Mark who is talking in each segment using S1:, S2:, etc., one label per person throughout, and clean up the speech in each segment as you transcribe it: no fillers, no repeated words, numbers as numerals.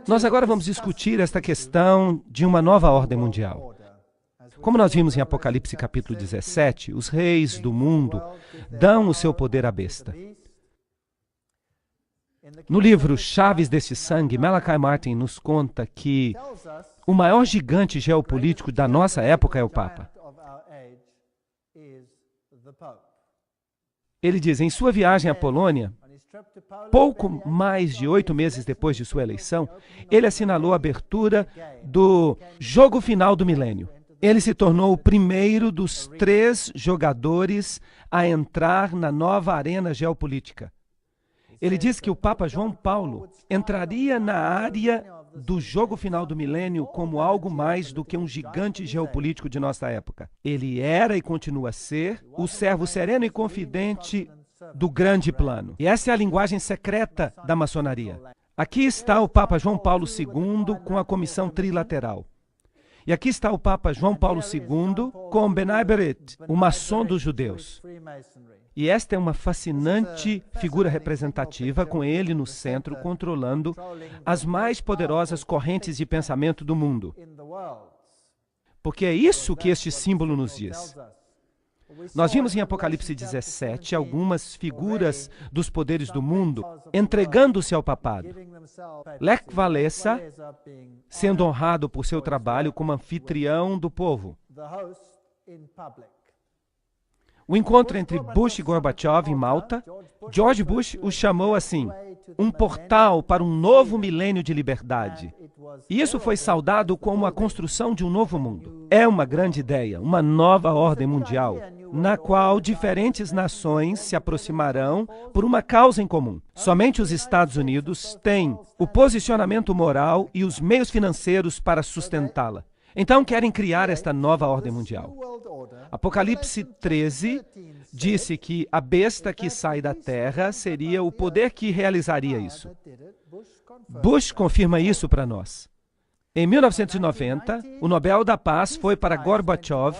S1: Nós agora vamos discutir esta questão de uma nova ordem mundial. Como nós vimos em Apocalipse capítulo 17, os reis do mundo dão o seu poder à besta. No livro Chaves deste Sangue, Malachi Martin nos conta que o maior gigante geopolítico da nossa época é o Papa. Ele diz, em sua viagem à Polônia, pouco mais de 8 meses depois de sua eleição, ele assinalou a abertura do jogo final do milênio. Ele se tornou o primeiro dos 3 jogadores a entrar na nova arena geopolítica. Ele diz que o Papa João Paulo entraria na área do jogo final do milênio como algo mais do que um gigante geopolítico de nossa época. Ele era e continua a ser o servo sereno e confidente do grande plano. E essa é a linguagem secreta da maçonaria. Aqui está o Papa João Paulo II com a comissão trilateral. E aqui está o Papa João Paulo II com B'nai B'rith, o maçom dos judeus. E esta é uma fascinante figura representativa, com ele no centro, controlando as mais poderosas correntes de pensamento do mundo. Porque é isso que este símbolo nos diz. Nós vimos em Apocalipse 17 algumas figuras dos poderes do mundo entregando-se ao papado. Lech Walesa, sendo honrado por seu trabalho como anfitrião do povo. O encontro entre Bush e Gorbachev em Malta, George Bush o chamou assim, um portal para um novo milênio de liberdade. E isso foi saudado como a construção de um novo mundo. É uma grande ideia, uma nova ordem mundial, na qual diferentes nações se aproximarão por uma causa em comum. Somente os Estados Unidos têm o posicionamento moral e os meios financeiros para sustentá-la. Então querem criar esta nova ordem mundial. Apocalipse 13 disse que a besta que sai da terra seria o poder que realizaria isso. Bush confirma isso para nós. Em 1990, o Nobel da Paz foi para Gorbachev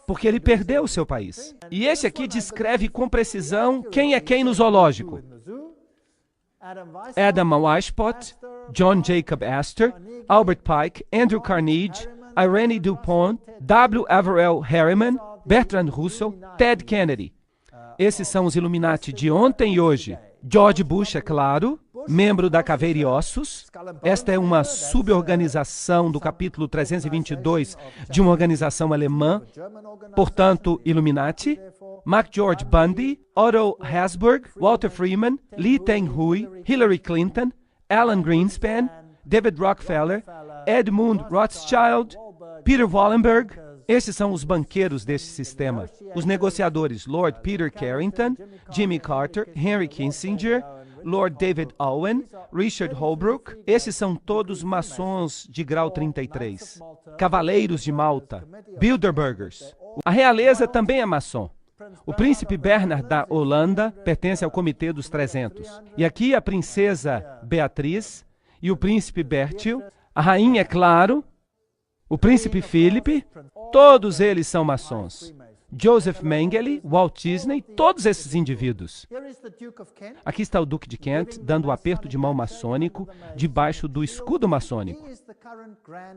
S1: porque ele perdeu o seu país. E esse aqui descreve com precisão quem é quem no zoológico. Adam Weishaupt, John Jacob Astor, Albert Pike, Andrew Carnegie, Irene DuPont, W. Averell Harriman, Bertrand Russell, Ted Kennedy. Esses são os Illuminati de ontem e hoje. George Bush, é claro, membro da Caveira e Ossos. Esta é uma suborganização do capítulo 322 de uma organização alemã, portanto, Illuminati. McGeorge Bundy, Otto Habsburg, Walter Freeman, Lee Teng-hui, Hillary Clinton, Alan Greenspan, David Rockefeller, Edmund Rothschild, Peter Wallenberg. Esses são os banqueiros deste sistema. Os negociadores, Lord Peter Carrington, Jimmy Carter, Henry Kissinger, Lord David Owen, Richard Holbrooke. Esses são todos maçons de grau 33. Cavaleiros de Malta, Bilderbergers. A realeza também é maçom. O príncipe Bernard da Holanda pertence ao Comitê dos 300. E aqui a princesa Beatriz e o príncipe Bertil, a rainha, é claro, o príncipe Philip, todos eles são maçons. Joseph Mengele, Walt Disney, todos esses indivíduos. Aqui está o Duque de Kent, dando o aperto de mão maçônico debaixo do escudo maçônico.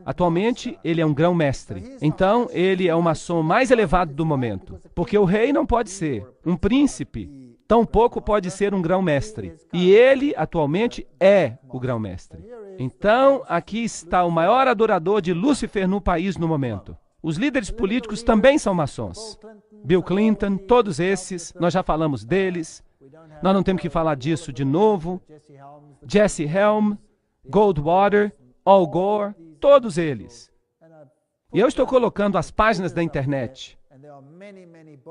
S1: Atualmente, ele é um grão-mestre. Então, ele é o maçom mais elevado do momento. Porque o rei não pode ser. Um príncipe, tampouco pode ser um grão-mestre. E ele, atualmente, é o grão-mestre. Então, aqui está o maior adorador de Lúcifer no país no momento. Os líderes políticos também são maçons. Bill Clinton, todos esses, nós já falamos deles. Nós não temos que falar disso de novo. Jesse Helm, Goldwater, Al Gore, todos eles. E eu estou colocando as páginas da internet.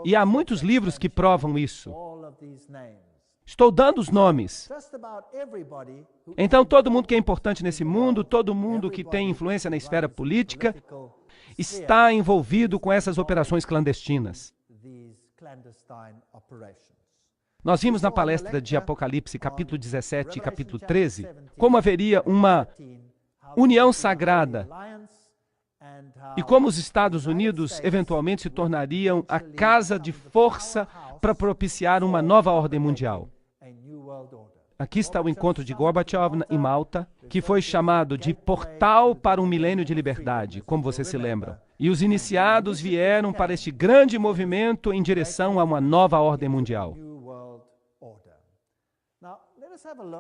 S1: E há muitos livros que provam isso. Estou dando os nomes. Então, todo mundo que é importante nesse mundo, todo mundo que tem influência na esfera política, está envolvido com essas operações clandestinas. Nós vimos na palestra de Apocalipse, capítulo 17 e capítulo 13, como haveria uma união sagrada e como os Estados Unidos eventualmente se tornariam a casa de força para propiciar uma nova ordem mundial. Aqui está o encontro de Gorbachev em Malta, que foi chamado de Portal para um Milênio de Liberdade, como vocês se lembram. E os iniciados vieram para este grande movimento em direção a uma nova ordem mundial.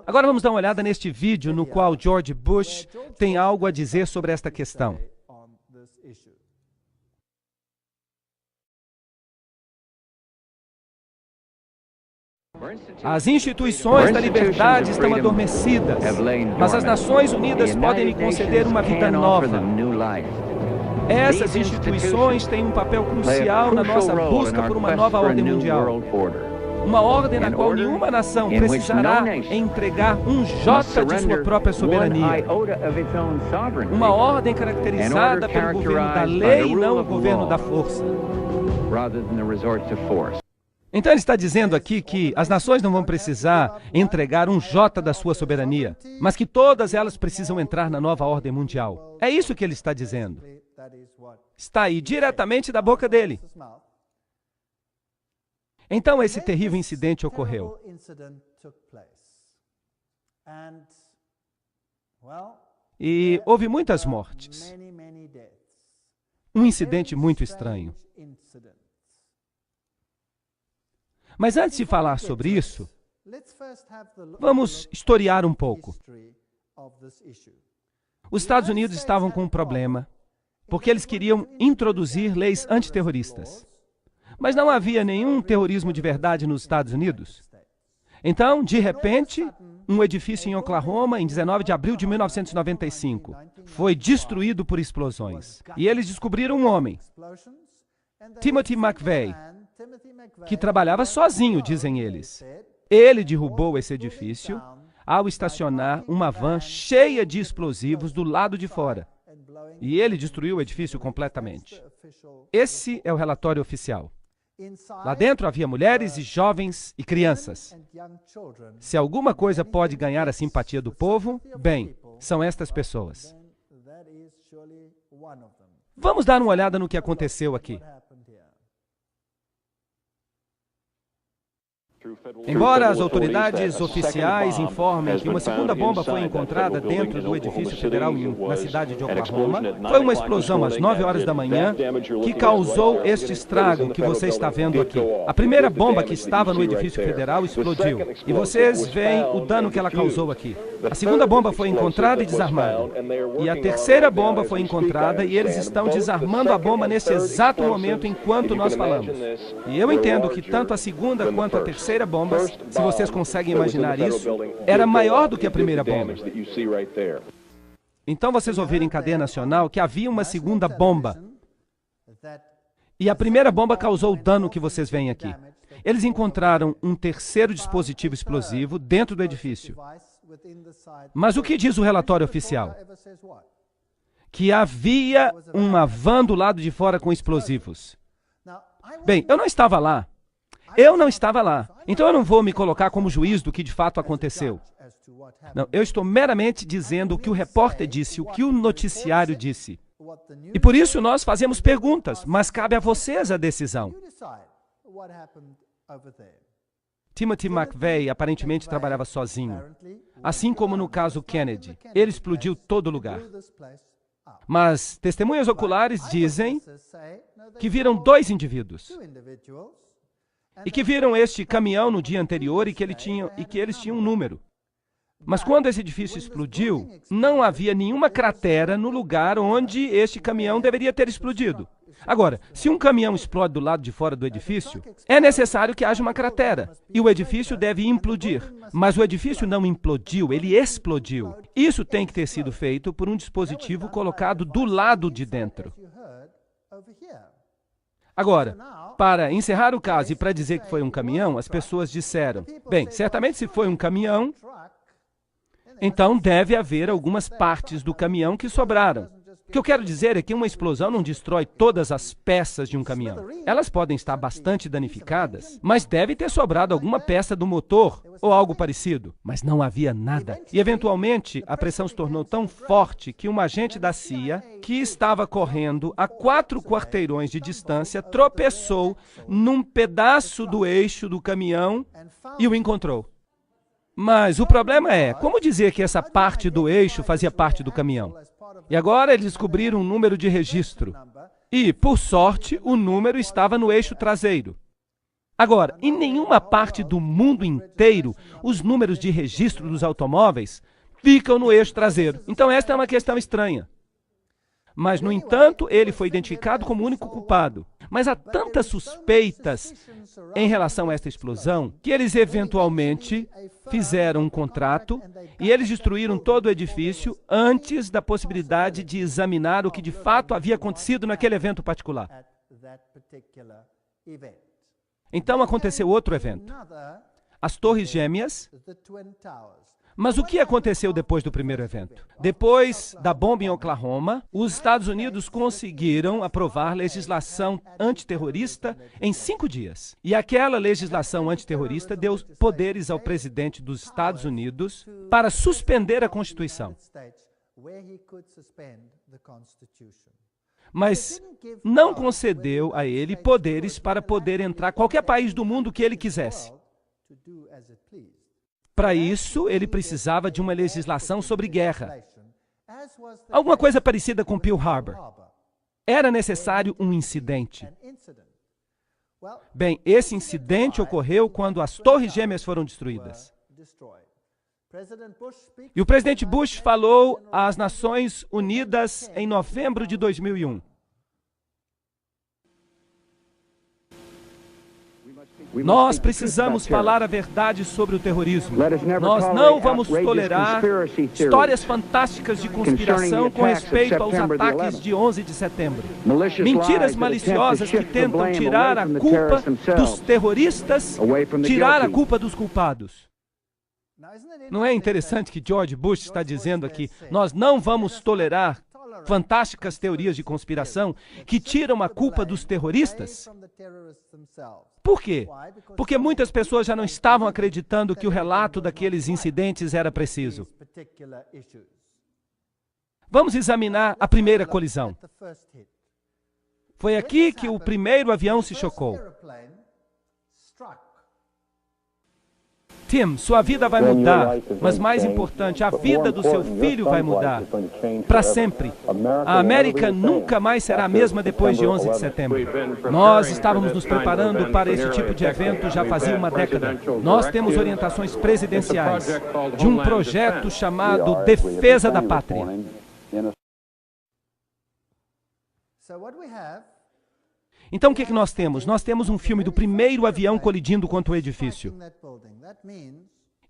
S1: Agora vamos dar uma olhada neste vídeo no qual George Bush tem algo a dizer sobre esta questão. As instituições da liberdade estão adormecidas, mas as Nações Unidas podem lhe conceder uma vida nova. Essas instituições têm um papel crucial na nossa busca por uma nova ordem mundial. Uma ordem na qual nenhuma nação precisará entregar um jota de sua própria soberania. Uma ordem caracterizada pelo governo da lei e não o governo da força. Então ele está dizendo aqui que as nações não vão precisar entregar um jota da sua soberania, mas que todas elas precisam entrar na nova ordem mundial. É isso que ele está dizendo. Está aí diretamente da boca dele. Então esse terrível incidente ocorreu. E houve muitas mortes. Um incidente muito estranho. Mas antes de falar sobre isso, vamos historiar um pouco. Os Estados Unidos estavam com um problema, porque eles queriam introduzir leis antiterroristas. Mas não havia nenhum terrorismo de verdade nos Estados Unidos. Então, de repente, um edifício em Oklahoma, em 19 de abril de 1995, foi destruído por explosões. E eles descobriram um homem, Timothy McVeigh, que trabalhava sozinho, dizem eles. Ele derrubou esse edifício ao estacionar uma van cheia de explosivos do lado de fora. E ele destruiu o edifício completamente. Esse é o relatório oficial. Lá dentro havia mulheres e jovens e crianças. Se alguma coisa pode ganhar a simpatia do povo, bem, são estas pessoas. Vamos dar uma olhada no que aconteceu aqui. Embora as autoridades oficiais informem que uma segunda bomba foi encontrada dentro do edifício federal na cidade de Oklahoma, foi uma explosão às 9 horas da manhã que causou este estrago que você está vendo aqui. A primeira bomba que estava no edifício federal explodiu, e vocês veem o dano que ela causou aqui. A segunda bomba foi encontrada e desarmada. E a terceira bomba foi encontrada e eles estão desarmando a bomba nesse exato momento enquanto nós falamos. E eu entendo que tanto a segunda quanto a terceira bombas, se vocês conseguem imaginar isso, era maior do que a primeira bomba. Então vocês ouviram em cadeia nacional que havia uma segunda bomba. E a primeira bomba causou o dano que vocês veem aqui. Eles encontraram um terceiro dispositivo explosivo dentro do edifício. Mas o que diz o relatório oficial? Que havia uma van do lado de fora com explosivos. Bem, eu não estava lá. Eu não estava lá. Então eu não vou me colocar como juiz do que de fato aconteceu. Não, eu estou meramente dizendo o que o repórter disse, o que o noticiário disse. E por isso nós fazemos perguntas, mas cabe a vocês a decisão. Timothy McVeigh aparentemente trabalhava sozinho, assim como no caso Kennedy. Ele explodiu todo o lugar. Mas testemunhas oculares dizem que viram dois indivíduos e que viram este caminhão no dia anterior e que eles tinham um número. Mas quando esse edifício explodiu, não havia nenhuma cratera no lugar onde este caminhão deveria ter explodido. Agora, se um caminhão explode do lado de fora do edifício, é necessário que haja uma cratera, e o edifício deve implodir. Mas o edifício não implodiu, ele explodiu. Isso tem que ter sido feito por um dispositivo colocado do lado de dentro. Agora, para encerrar o caso e para dizer que foi um caminhão, as pessoas disseram, bem, certamente se foi um caminhão, então deve haver algumas partes do caminhão que sobraram. O que eu quero dizer é que uma explosão não destrói todas as peças de um caminhão. Elas podem estar bastante danificadas, mas deve ter sobrado alguma peça do motor ou algo parecido. Mas não havia nada. E, eventualmente, a pressão se tornou tão forte que um agente da CIA, que estava correndo a 4 quarteirões de distância, tropeçou num pedaço do eixo do caminhão e o encontrou. Mas o problema é, como dizer que essa parte do eixo fazia parte do caminhão? E agora eles descobriram um número de registro. E, por sorte, o número estava no eixo traseiro. Agora, em nenhuma parte do mundo inteiro, os números de registro dos automóveis ficam no eixo traseiro. Então, esta é uma questão estranha. Mas, no entanto, ele foi identificado como o único culpado. Mas há tantas suspeitas em relação a esta explosão que eles eventualmente fizeram um contrato e eles destruíram todo o edifício antes da possibilidade de examinar o que de fato havia acontecido naquele evento particular. Então aconteceu outro evento, as Torres Gêmeas. Mas o que aconteceu depois do primeiro evento? Depois da bomba em Oklahoma, os Estados Unidos conseguiram aprovar legislação antiterrorista em 5 dias. E aquela legislação antiterrorista deu poderes ao presidente dos Estados Unidos para suspender a Constituição. Mas não concedeu a ele poderes para poder entrar em qualquer país do mundo que ele quisesse. Para isso, ele precisava de uma legislação sobre guerra. Alguma coisa parecida com Pearl Harbor. Era necessário um incidente. Bem, esse incidente ocorreu quando as Torres Gêmeas foram destruídas. E o presidente Bush falou às Nações Unidas em novembro de 2001. Nós precisamos falar a verdade sobre o terrorismo. Nós não vamos tolerar histórias fantásticas de conspiração com respeito aos ataques de 11 de setembro. Mentiras maliciosas que tentam tirar a culpa dos terroristas, tirar a culpa dos culpados. Não é interessante que George Bush está dizendo aqui, nós não vamos tolerar fantásticas teorias de conspiração que tiram a culpa dos terroristas? Por quê? Porque muitas pessoas já não estavam acreditando que o relato daqueles incidentes era preciso. Vamos examinar a primeira colisão. Foi aqui que o primeiro avião se chocou. Tim, sua vida vai mudar, mas mais importante, a vida do seu filho vai mudar para sempre. A América nunca mais será a mesma depois de 11 de setembro. Nós estávamos nos preparando para esse tipo de evento já fazia uma década. Nós temos orientações presidenciais de um projeto chamado Defesa da Pátria. Então, o que nós temos? Nós temos um filme do primeiro avião colidindo contra o edifício.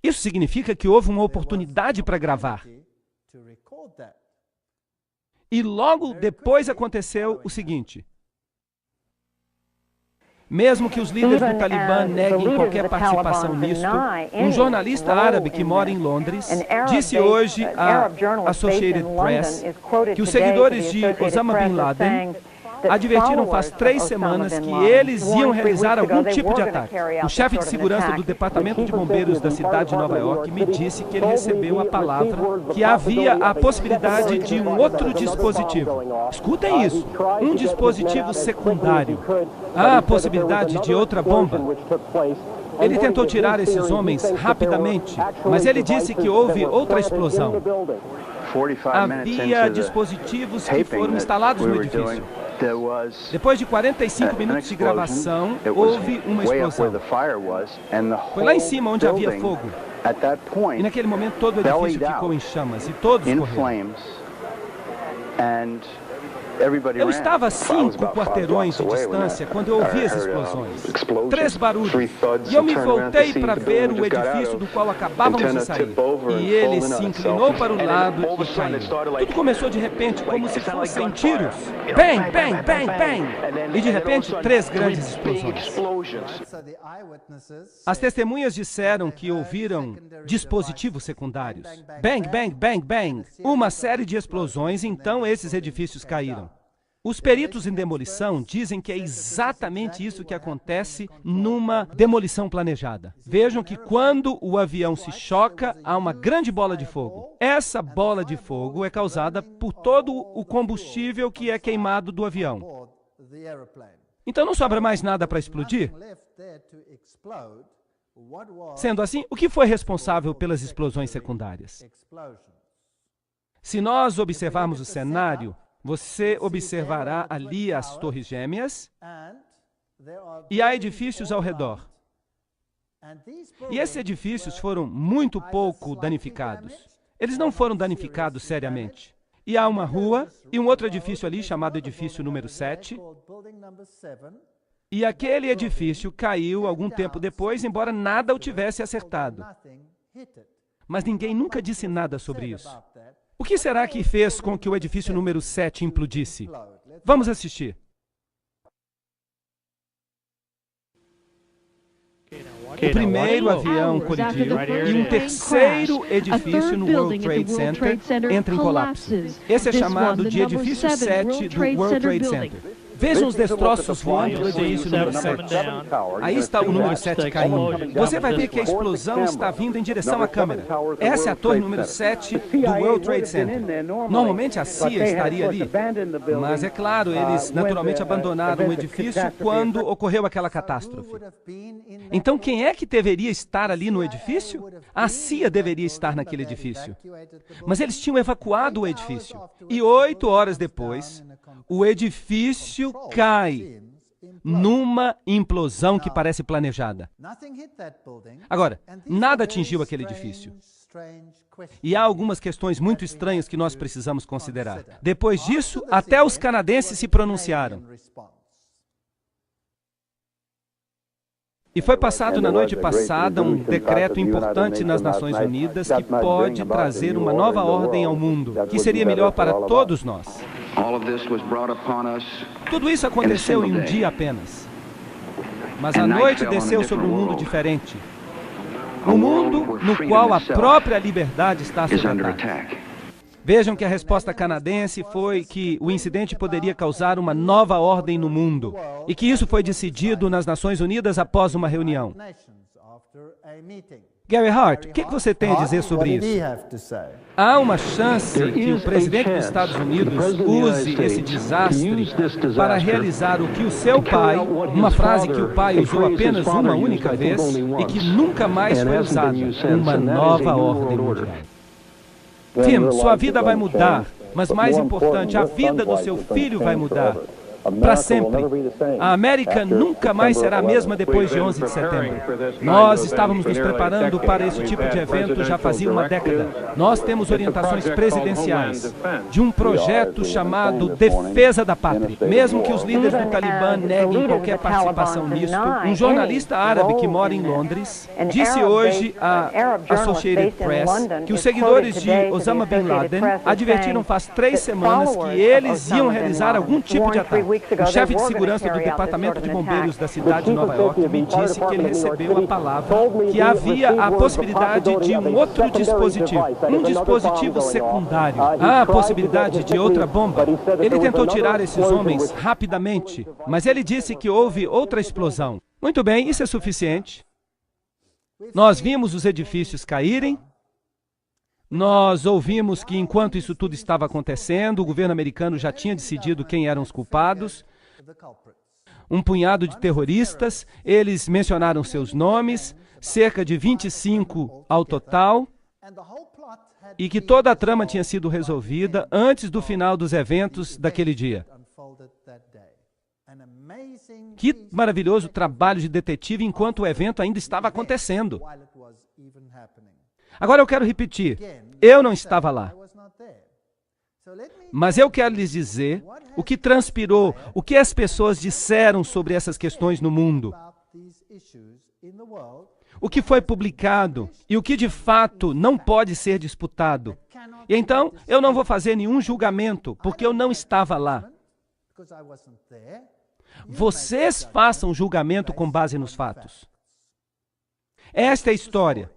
S1: Isso significa que houve uma oportunidade para gravar. E logo depois aconteceu o seguinte. Mesmo que os líderes do Talibã neguem qualquer participação nisto, um jornalista árabe que mora em Londres disse hoje à Associated Press que os seguidores de Osama Bin Laden advertiram faz 3 semanas que eles iam realizar algum tipo de ataque. O chefe de segurança do Departamento de Bombeiros da cidade de Nova York me disse que ele recebeu a palavra que havia a possibilidade de um outro dispositivo. Escutem isso, um dispositivo secundário. Há a possibilidade de outra bomba. Ele tentou tirar esses homens rapidamente, mas ele disse que houve outra explosão. Havia dispositivos que foram instalados no edifício. Depois de 45 minutos de gravação, houve uma explosão. Foi lá em cima onde havia fogo. E naquele momento todo o edifício ficou em chamas e todos correram. Eu estava a 5 quarteirões de distância quando eu ouvi as explosões. 3 barulhos. E eu me voltei para ver o edifício do qual acabávamos de sair. E ele se inclinou para o lado e caiu. Tudo começou de repente, como se fossem tiros. Bang, bang, bang, bang. E de repente, 3 grandes explosões. As testemunhas disseram que ouviram dispositivos secundários. Bang, bang, bang, bang. Uma série de explosões, então esses edifícios caíram. Os peritos em demolição dizem que é exatamente isso que acontece numa demolição planejada. Vejam que quando o avião se choca, há uma grande bola de fogo. Essa bola de fogo é causada por todo o combustível que é queimado do avião. Então não sobra mais nada para explodir? Sendo assim, o que foi responsável pelas explosões secundárias? Se nós observarmos o cenário, você observará ali as torres gêmeas e há edifícios ao redor. E esses edifícios foram muito pouco danificados. Eles não foram danificados seriamente. E há uma rua e um outro edifício ali chamado edifício número 7. E aquele edifício caiu algum tempo depois, embora nada o tivesse acertado. Mas ninguém nunca disse nada sobre isso. O que será que fez com que o edifício número 7 implodisse? Vamos assistir. O primeiro avião colidiu e um terceiro edifício no World Trade Center entra em colapso. Esse é chamado de edifício 7 do World Trade Center. Vejam os destroços voando do edifício número 7. Aí está o número 7 caindo. Você vai ver que a explosão está vindo em direção à câmera. Essa é a torre número 7 do World Trade Center. Normalmente a CIA estaria ali, mas é claro, eles naturalmente abandonaram o edifício quando ocorreu aquela catástrofe. Então quem é que deveria estar ali no edifício? A CIA deveria estar naquele edifício. Mas eles tinham evacuado o edifício. E 8 horas depois, o edifício cai numa implosão que parece planejada. Agora, nada atingiu aquele edifício. E há algumas questões muito estranhas que nós precisamos considerar. Depois disso, até os canadenses se pronunciaram. E foi passado na noite passada um decreto importante nas Nações Unidas que pode trazer uma nova ordem ao mundo, que seria melhor para todos nós. Tudo isso aconteceu em um dia apenas. Mas a noite desceu sobre um mundo diferente. Um mundo no qual a própria liberdade está sob ataque. Vejam que a resposta canadense foi que o incidente poderia causar uma nova ordem no mundo e que isso foi decidido nas Nações Unidas após uma reunião. Gary Hart, o que você tem a dizer sobre isso? Há uma chance que o presidente dos Estados Unidos use esse desastre para realizar o que o seu pai, uma frase que o pai usou apenas uma única vez e que nunca mais foi usada, uma nova ordem mundial. Tim, sua vida vai mudar, mas mais importante, a vida do seu filho vai mudar. Para sempre. A América nunca mais será a mesma depois de 11 de setembro. Nós estávamos nos preparando para esse tipo de evento já fazia uma década. Nós temos orientações presidenciais de um projeto chamado Defesa da Pátria. Mesmo que os líderes do Talibã neguem qualquer participação nisto, um jornalista árabe que mora em Londres disse hoje à Associated Press que os seguidores de Osama Bin Laden advertiram faz 3 semanas que eles iam realizar algum tipo de ataque. O chefe de segurança do Departamento de Bombeiros da cidade de Nova York me disse que ele recebeu a palavra que havia a possibilidade de um outro dispositivo, um dispositivo secundário. Há a possibilidade de outra bomba. Ele tentou tirar esses homens rapidamente, mas ele disse que houve outra explosão. Muito bem, isso é suficiente. Nós vimos os edifícios caírem. Nós ouvimos que, enquanto isso tudo estava acontecendo, o governo americano já tinha decidido quem eram os culpados. Um punhado de terroristas, eles mencionaram seus nomes, cerca de 25 ao total, e que toda a trama tinha sido resolvida antes do final dos eventos daquele dia. Que maravilhoso trabalho de detetive enquanto o evento ainda estava acontecendo. Agora eu quero repetir, eu não estava lá. Mas eu quero lhes dizer o que transpirou, o que as pessoas disseram sobre essas questões no mundo. O que foi publicado e o que de fato não pode ser disputado. E então, eu não vou fazer nenhum julgamento, porque eu não estava lá. Vocês façam julgamento com base nos fatos. Esta é a história.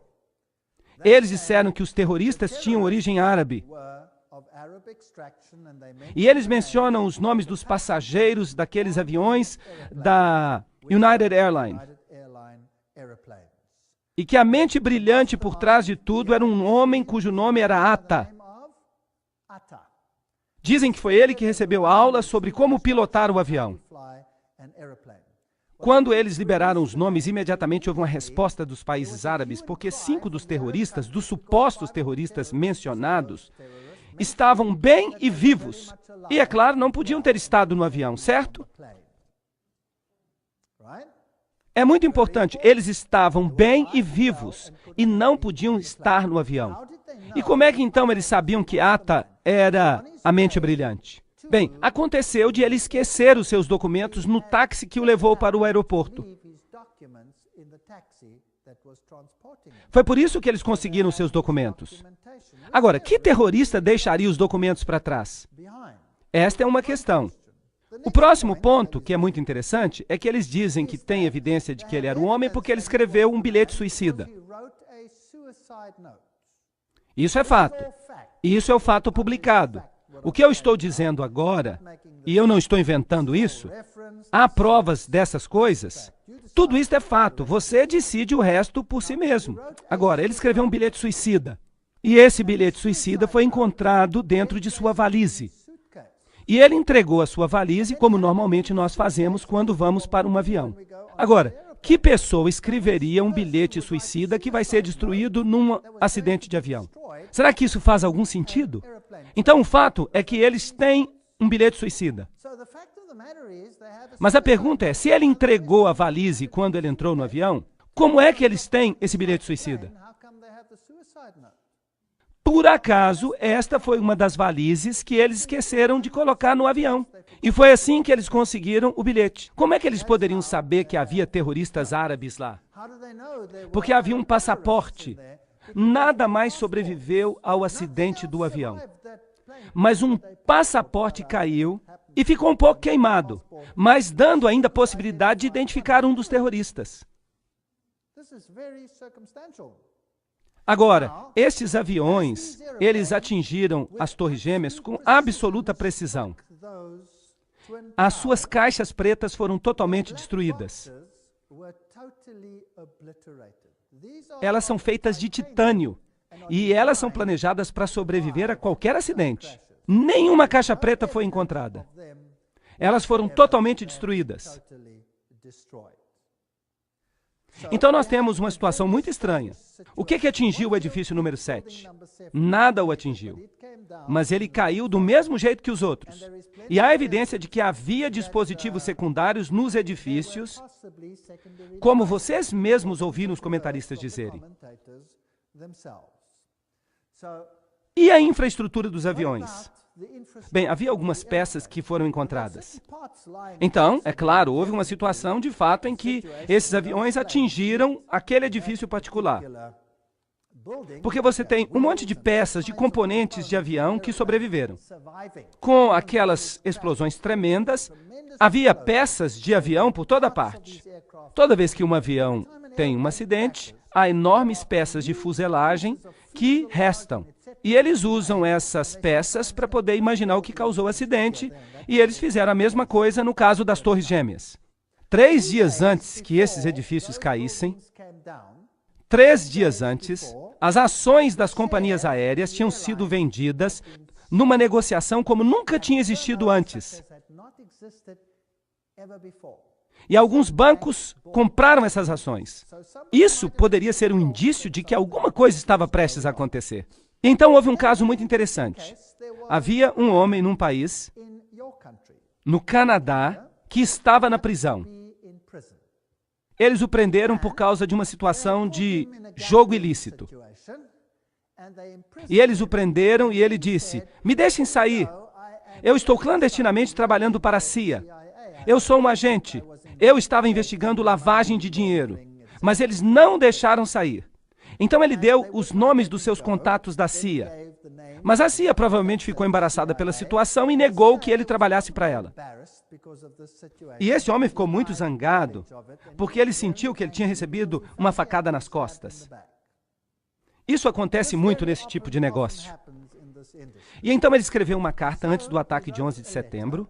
S1: Eles disseram que os terroristas tinham origem árabe. E eles mencionam os nomes dos passageiros daqueles aviões da United Airlines. E que a mente brilhante por trás de tudo era um homem cujo nome era Atta. Dizem que foi ele que recebeu aula sobre como pilotar o avião. Quando eles liberaram os nomes, imediatamente houve uma resposta dos países árabes, porque 5 dos terroristas, dos supostos terroristas mencionados, estavam bem e vivos. E, é claro, não podiam ter estado no avião, certo? É muito importante, eles estavam bem e vivos e não podiam estar no avião. E como é que então eles sabiam que Atta era a mente brilhante? Bem, aconteceu de ele esquecer os seus documentos no táxi que o levou para o aeroporto. Foi por isso que eles conseguiram os seus documentos. Agora, que terrorista deixaria os documentos para trás? Esta é uma questão. O próximo ponto, que é muito interessante, é que eles dizem que tem evidência de que ele era um homem porque ele escreveu um bilhete suicida. Isso é fato. Isso é o fato publicado. O que eu estou dizendo agora, e eu não estou inventando isso, há provas dessas coisas. Tudo isso é fato. Você decide o resto por si mesmo. Agora, ele escreveu um bilhete suicida. E esse bilhete suicida foi encontrado dentro de sua valise. E ele entregou a sua valise, como normalmente nós fazemos quando vamos para um avião. Agora, que pessoa escreveria um bilhete suicida que vai ser destruído num acidente de avião? Será que isso faz algum sentido? Então, o fato é que eles têm um bilhete suicida. Mas a pergunta é, se ele entregou a valise quando ele entrou no avião, como é que eles têm esse bilhete suicida? Por acaso, esta foi uma das valizes que eles esqueceram de colocar no avião. E foi assim que eles conseguiram o bilhete. Como é que eles poderiam saber que havia terroristas árabes lá? Porque havia um passaporte. Nada mais sobreviveu ao acidente do avião. Mas um passaporte caiu e ficou um pouco queimado, mas dando ainda a possibilidade de identificar um dos terroristas. Agora, estes aviões, eles atingiram as Torres Gêmeas com absoluta precisão. As suas caixas pretas foram totalmente destruídas. Elas são feitas de titânio e elas são planejadas para sobreviver a qualquer acidente. Nenhuma caixa preta foi encontrada. Elas foram totalmente destruídas. Então nós temos uma situação muito estranha. O que atingiu o edifício número 7? Nada o atingiu. Mas ele caiu do mesmo jeito que os outros. E há evidência de que havia dispositivos secundários nos edifícios, como vocês mesmos ouviram os comentaristas dizerem. E a infraestrutura dos aviões? Bem, havia algumas peças que foram encontradas. Então, é claro, houve uma situação de fato em que esses aviões atingiram aquele edifício particular. Porque você tem um monte de peças, de componentes de avião que sobreviveram. Com aquelas explosões tremendas, havia peças de avião por toda parte. Toda vez que um avião tem um acidente, há enormes peças de fuselagem que restam. E eles usam essas peças para poder imaginar o que causou o acidente, e eles fizeram a mesma coisa no caso das Torres Gêmeas. 3 dias antes que esses edifícios caíssem, 3 dias antes, as ações das companhias aéreas tinham sido vendidas numa negociação como nunca tinha existido antes. E alguns bancos compraram essas ações. Isso poderia ser um indício de que alguma coisa estava prestes a acontecer. Então houve um caso muito interessante. Havia um homem num país, no Canadá, que estava na prisão. Eles o prenderam por causa de uma situação de jogo ilícito. E eles o prenderam e ele disse, me deixem sair. Eu estou clandestinamente trabalhando para a CIA. Eu sou um agente. Eu estava investigando lavagem de dinheiro. Mas eles não deixaram sair. Então ele deu os nomes dos seus contatos da CIA. Mas a CIA provavelmente ficou embaraçada pela situação e negou que ele trabalhasse para ela. E esse homem ficou muito zangado, porque ele sentiu que ele tinha recebido uma facada nas costas. Isso acontece muito nesse tipo de negócio. E então ele escreveu uma carta antes do ataque de 11 de setembro,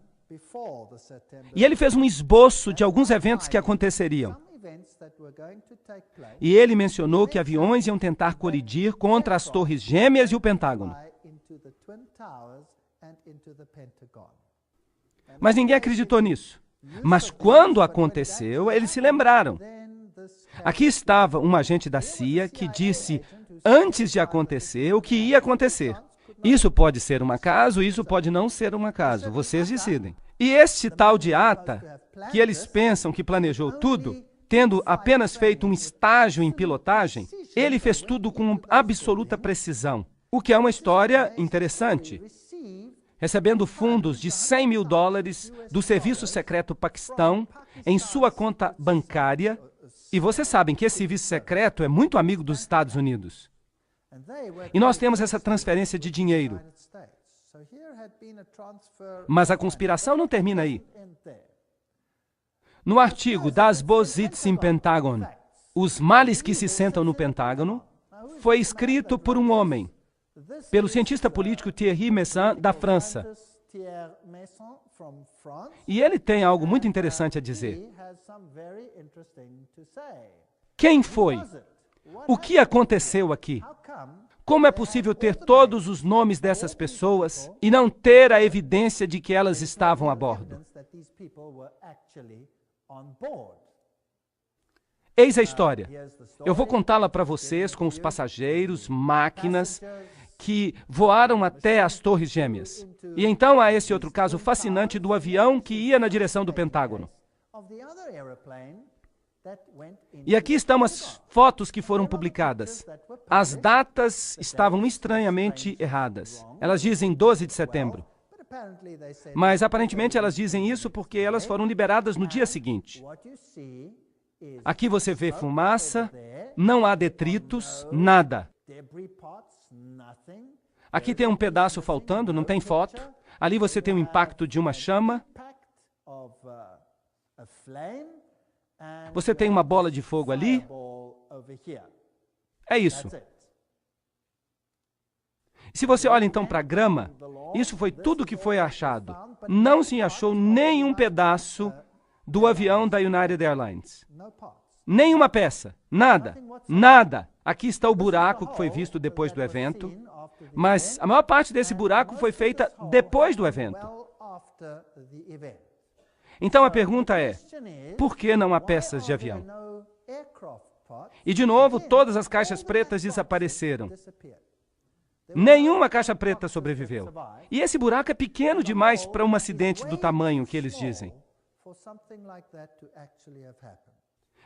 S1: e ele fez um esboço de alguns eventos que aconteceriam. E ele mencionou que aviões iam tentar colidir contra as Torres Gêmeas e o Pentágono. Mas ninguém acreditou nisso. Mas quando aconteceu, eles se lembraram. Aqui estava um agente da CIA que disse, antes de acontecer, o que ia acontecer. Isso pode ser um acaso, isso pode não ser um acaso. Vocês decidem. E este tal de Atta, que eles pensam que planejou tudo, tendo apenas feito um estágio em pilotagem, ele fez tudo com absoluta precisão. O que é uma história interessante. Recebendo fundos de $100 mil do Serviço Secreto Paquistão em sua conta bancária. E vocês sabem que esse serviço secreto é muito amigo dos Estados Unidos. E nós temos essa transferência de dinheiro. Mas a conspiração não termina aí. No artigo Das Bositz im Pentagon, Os Males que se Sentam no Pentágono, foi escrito por um homem, pelo cientista político Thierry Meyssan, da França. E ele tem algo muito interessante a dizer. Quem foi? O que aconteceu aqui? Como é possível ter todos os nomes dessas pessoas e não ter a evidência de que elas estavam a bordo? Eis a história. Eu vou contá-la para vocês com os passageiros, máquinas que voaram até as Torres Gêmeas. E então há esse outro caso fascinante do avião que ia na direção do Pentágono. E aqui estão as fotos que foram publicadas. As datas estavam estranhamente erradas. Elas dizem 12 de setembro. Mas aparentemente elas dizem isso porque elas foram liberadas no dia seguinte. Aqui você vê fumaça, não há detritos, nada. Aqui tem um pedaço faltando, não tem foto. Ali você tem o impacto de uma chama. Você tem uma bola de fogo ali. É isso. Se você olha então para a grama, isso foi tudo que foi achado. Não se achou nenhum pedaço do avião da United Airlines. Nenhuma peça. Nada. Nada. Aqui está o buraco que foi visto depois do evento. Mas a maior parte desse buraco foi feita depois do evento. Então a pergunta é, por que não há peças de avião? E de novo, todas as caixas pretas desapareceram. Nenhuma caixa preta sobreviveu. E esse buraco é pequeno demais para um acidente do tamanho que eles dizem.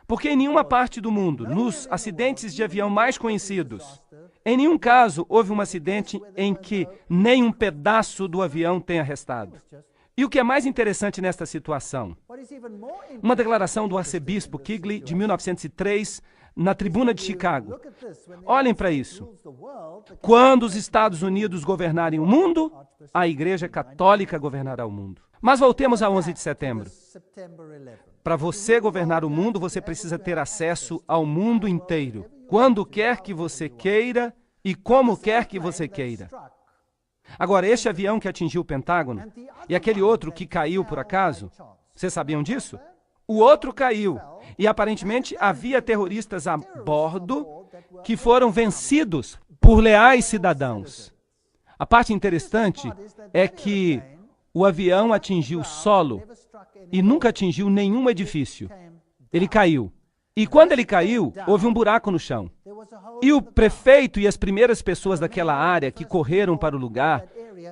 S1: Porque em nenhuma parte do mundo, nos acidentes de avião mais conhecidos, em nenhum caso houve um acidente em que nem um pedaço do avião tenha restado. E o que é mais interessante nesta situação? Uma declaração do arcebispo Quigley, de 1903, na Tribuna de Chicago. Olhem para isso. Quando os Estados Unidos governarem o mundo, a Igreja Católica governará o mundo. Mas voltemos a 11 de setembro. Para você governar o mundo, você precisa ter acesso ao mundo inteiro. Quando quer que você queira e como quer que você queira. Agora, este avião que atingiu o Pentágono e aquele outro que caiu por acaso, vocês sabiam disso? O outro caiu e aparentemente havia terroristas a bordo que foram vencidos por leais cidadãos. A parte interessante é que o avião atingiu o solo e nunca atingiu nenhum edifício. Ele caiu. E quando ele caiu, houve um buraco no chão. E o prefeito e as primeiras pessoas daquela área que correram para o lugar,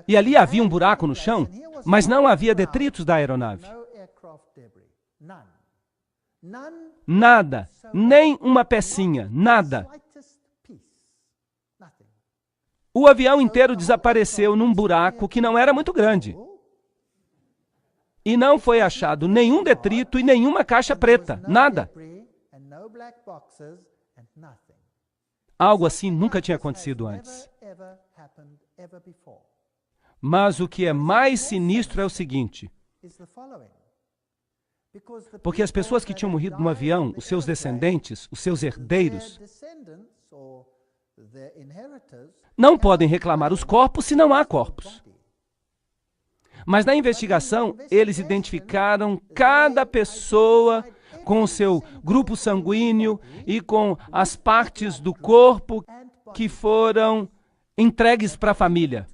S1: e ali havia um buraco no chão, mas não havia detritos da aeronave. Nada, nem uma pecinha, nada. O avião inteiro desapareceu num buraco que não era muito grande. E não foi achado nenhum detrito e nenhuma caixa preta, nada. Algo assim nunca tinha acontecido antes. Mas o que é mais sinistro é o seguinte. Porque as pessoas que tinham morrido no avião, os seus descendentes, os seus herdeiros, não podem reclamar os corpos se não há corpos. Mas na investigação, eles identificaram cada pessoa com o seu grupo sanguíneo e com as partes do corpo que foram entregues para a família.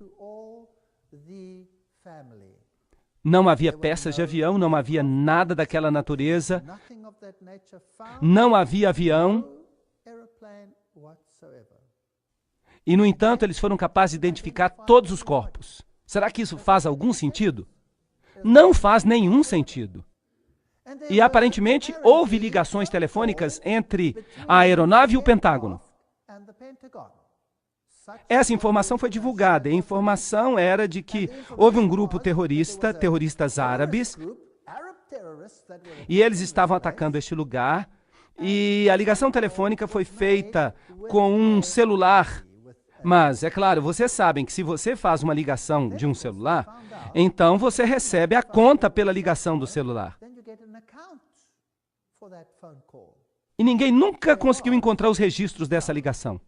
S1: Não havia peças de avião, não havia nada daquela natureza, não havia avião. E, no entanto, eles foram capazes de identificar todos os corpos. Será que isso faz algum sentido? Não faz nenhum sentido. E, aparentemente, houve ligações telefônicas entre a aeronave e o Pentágono. Essa informação foi divulgada. A informação era de que houve um grupo terrorista, terroristas árabes, e eles estavam atacando este lugar, e a ligação telefônica foi feita com um celular. Mas, é claro, vocês sabem que se você faz uma ligação de um celular, então você recebe a conta pela ligação do celular. E ninguém nunca conseguiu encontrar os registros dessa ligação.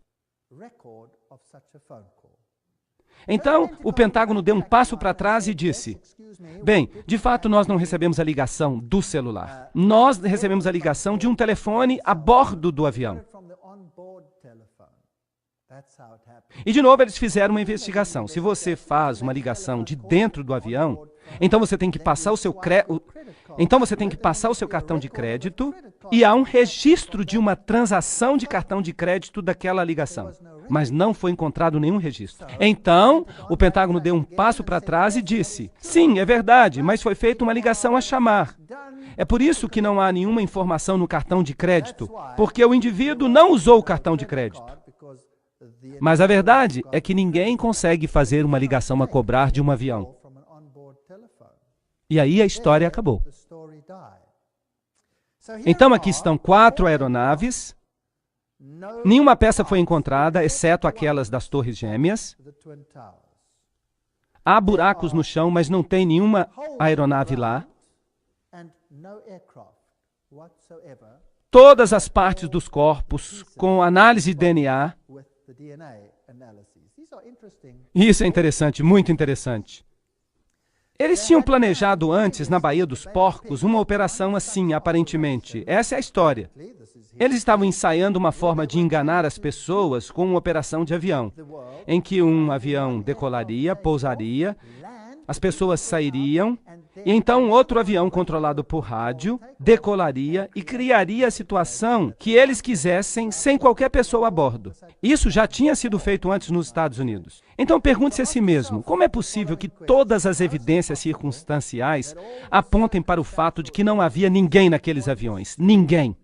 S1: Então, o Pentágono deu um passo para trás e disse: bem, de fato nós não recebemos a ligação do celular. Nós recebemos a ligação de um telefone a bordo do avião. E, de novo, eles fizeram uma investigação. Se você faz uma ligação de dentro do avião, então você tem que passar o seu cartão de crédito e há um registro de uma transação de cartão de crédito daquela ligação. Mas não foi encontrado nenhum registro. Então, o Pentágono deu um passo para trás e disse: sim, é verdade, mas foi feita uma ligação a chamar. É por isso que não há nenhuma informação no cartão de crédito, porque o indivíduo não usou o cartão de crédito. Mas a verdade é que ninguém consegue fazer uma ligação a cobrar de um avião. E aí a história acabou. Então aqui estão 4 aeronaves. Nenhuma peça foi encontrada, exceto aquelas das Torres Gêmeas. Há buracos no chão, mas não tem nenhuma aeronave lá. Todas as partes dos corpos, com análise de DNA. Isso é interessante, muito interessante. Eles tinham planejado antes, na Baía dos Porcos, uma operação assim, aparentemente. Essa é a história. Eles estavam ensaiando uma forma de enganar as pessoas com uma operação de avião, em que um avião decolaria, pousaria, as pessoas sairiam, e então outro avião controlado por rádio decolaria e criaria a situação que eles quisessem sem qualquer pessoa a bordo. Isso já tinha sido feito antes nos Estados Unidos. Então pergunte-se a si mesmo, como é possível que todas as evidências circunstanciais apontem para o fato de que não havia ninguém naqueles aviões? Ninguém.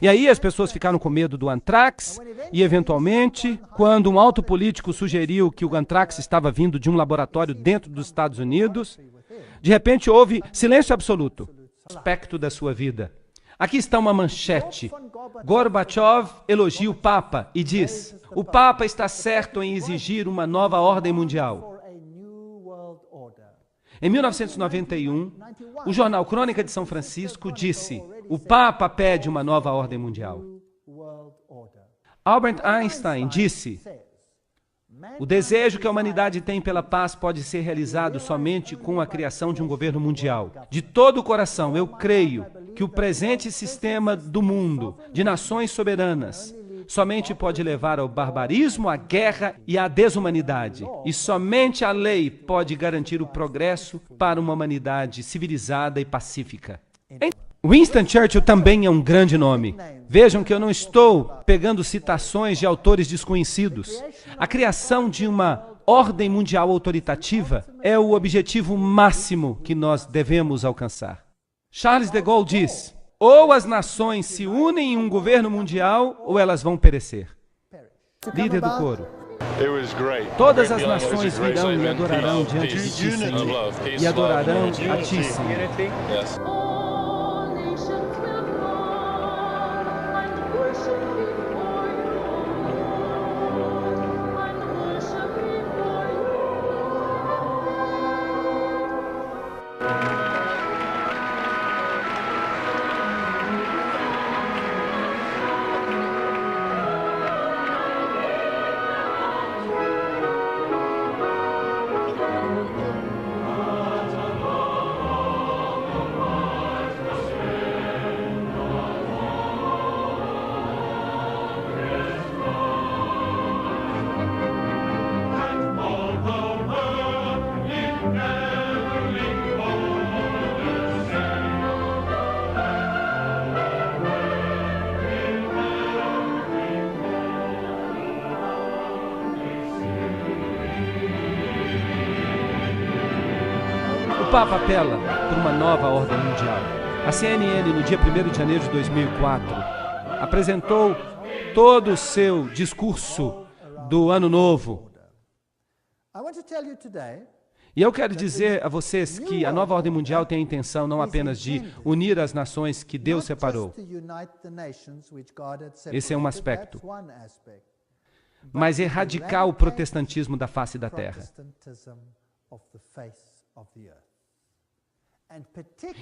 S1: E aí as pessoas ficaram com medo do antrax e, eventualmente, quando um alto político sugeriu que o antrax estava vindo de um laboratório dentro dos Estados Unidos, de repente houve silêncio absoluto. Aspecto da sua vida. Aqui está uma manchete. Gorbachev elogia o Papa e diz: o Papa está certo em exigir uma nova ordem mundial. Em 1991, o jornal Crônica de São Francisco disse: o Papa pede uma nova ordem mundial. Albert Einstein disse: o desejo que a humanidade tem pela paz pode ser realizado somente com a criação de um governo mundial. De todo o coração, eu creio que o presente sistema do mundo, de nações soberanas, somente pode levar ao barbarismo, à guerra e à desumanidade. E somente a lei pode garantir o progresso para uma humanidade civilizada e pacífica. Winston Churchill também é um grande nome. Vejam que eu não estou pegando citações de autores desconhecidos. A criação de uma ordem mundial autoritativa é o objetivo máximo que nós devemos alcançar. Charles de Gaulle diz: ou as nações se unem em um governo mundial, ou elas vão perecer. Líder do coro. Todas as nações virão e adorarão diante de ti, Senhor, e adorarão a ti, Senhor. O Papa apela por uma nova ordem mundial. A CNN, no dia 1º de janeiro de 2004, apresentou todo o seu discurso do Ano Novo. E eu quero dizer a vocês que a nova ordem mundial tem a intenção não apenas de unir as nações que Deus separou. Esse é um aspecto. Mas erradicar o protestantismo da face da terra.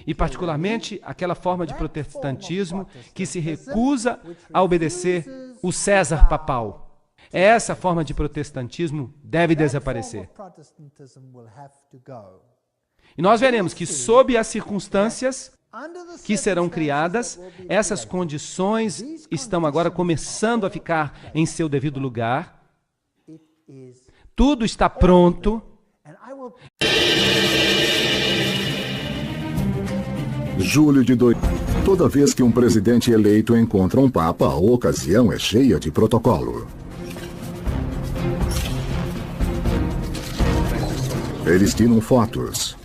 S1: E particularmente aquela forma de protestantismo que se recusa a obedecer o César papal. Essa forma de protestantismo deve desaparecer. E nós veremos que, sob as circunstâncias que serão criadas, essas condições estão agora começando a ficar em seu devido lugar. Tudo está pronto.
S2: Julho de 2000. Toda vez que um presidente eleito encontra um papa, a ocasião é cheia de protocolo. Eles tiram fotos.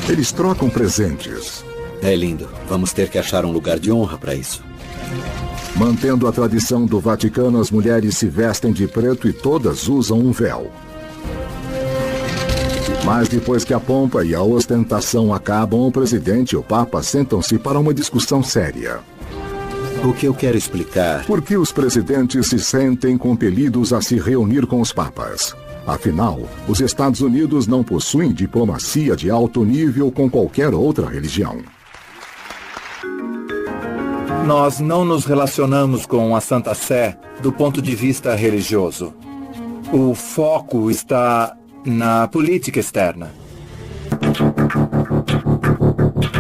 S2: Eles trocam presentes.
S3: É lindo. Vamos ter que achar um lugar de honra para isso.
S2: Mantendo a tradição do Vaticano, as mulheres se vestem de preto e todas usam um véu. Mas depois que a pompa e a ostentação acabam, o presidente e o Papa sentam-se para uma discussão séria.
S3: O que eu quero explicar...
S2: Por que os presidentes se sentem compelidos a se reunir com os papas? Afinal, os Estados Unidos não possuem diplomacia de alto nível com qualquer outra religião.
S4: Nós não nos relacionamos com a Santa Sé do ponto de vista religioso. O foco está na política externa.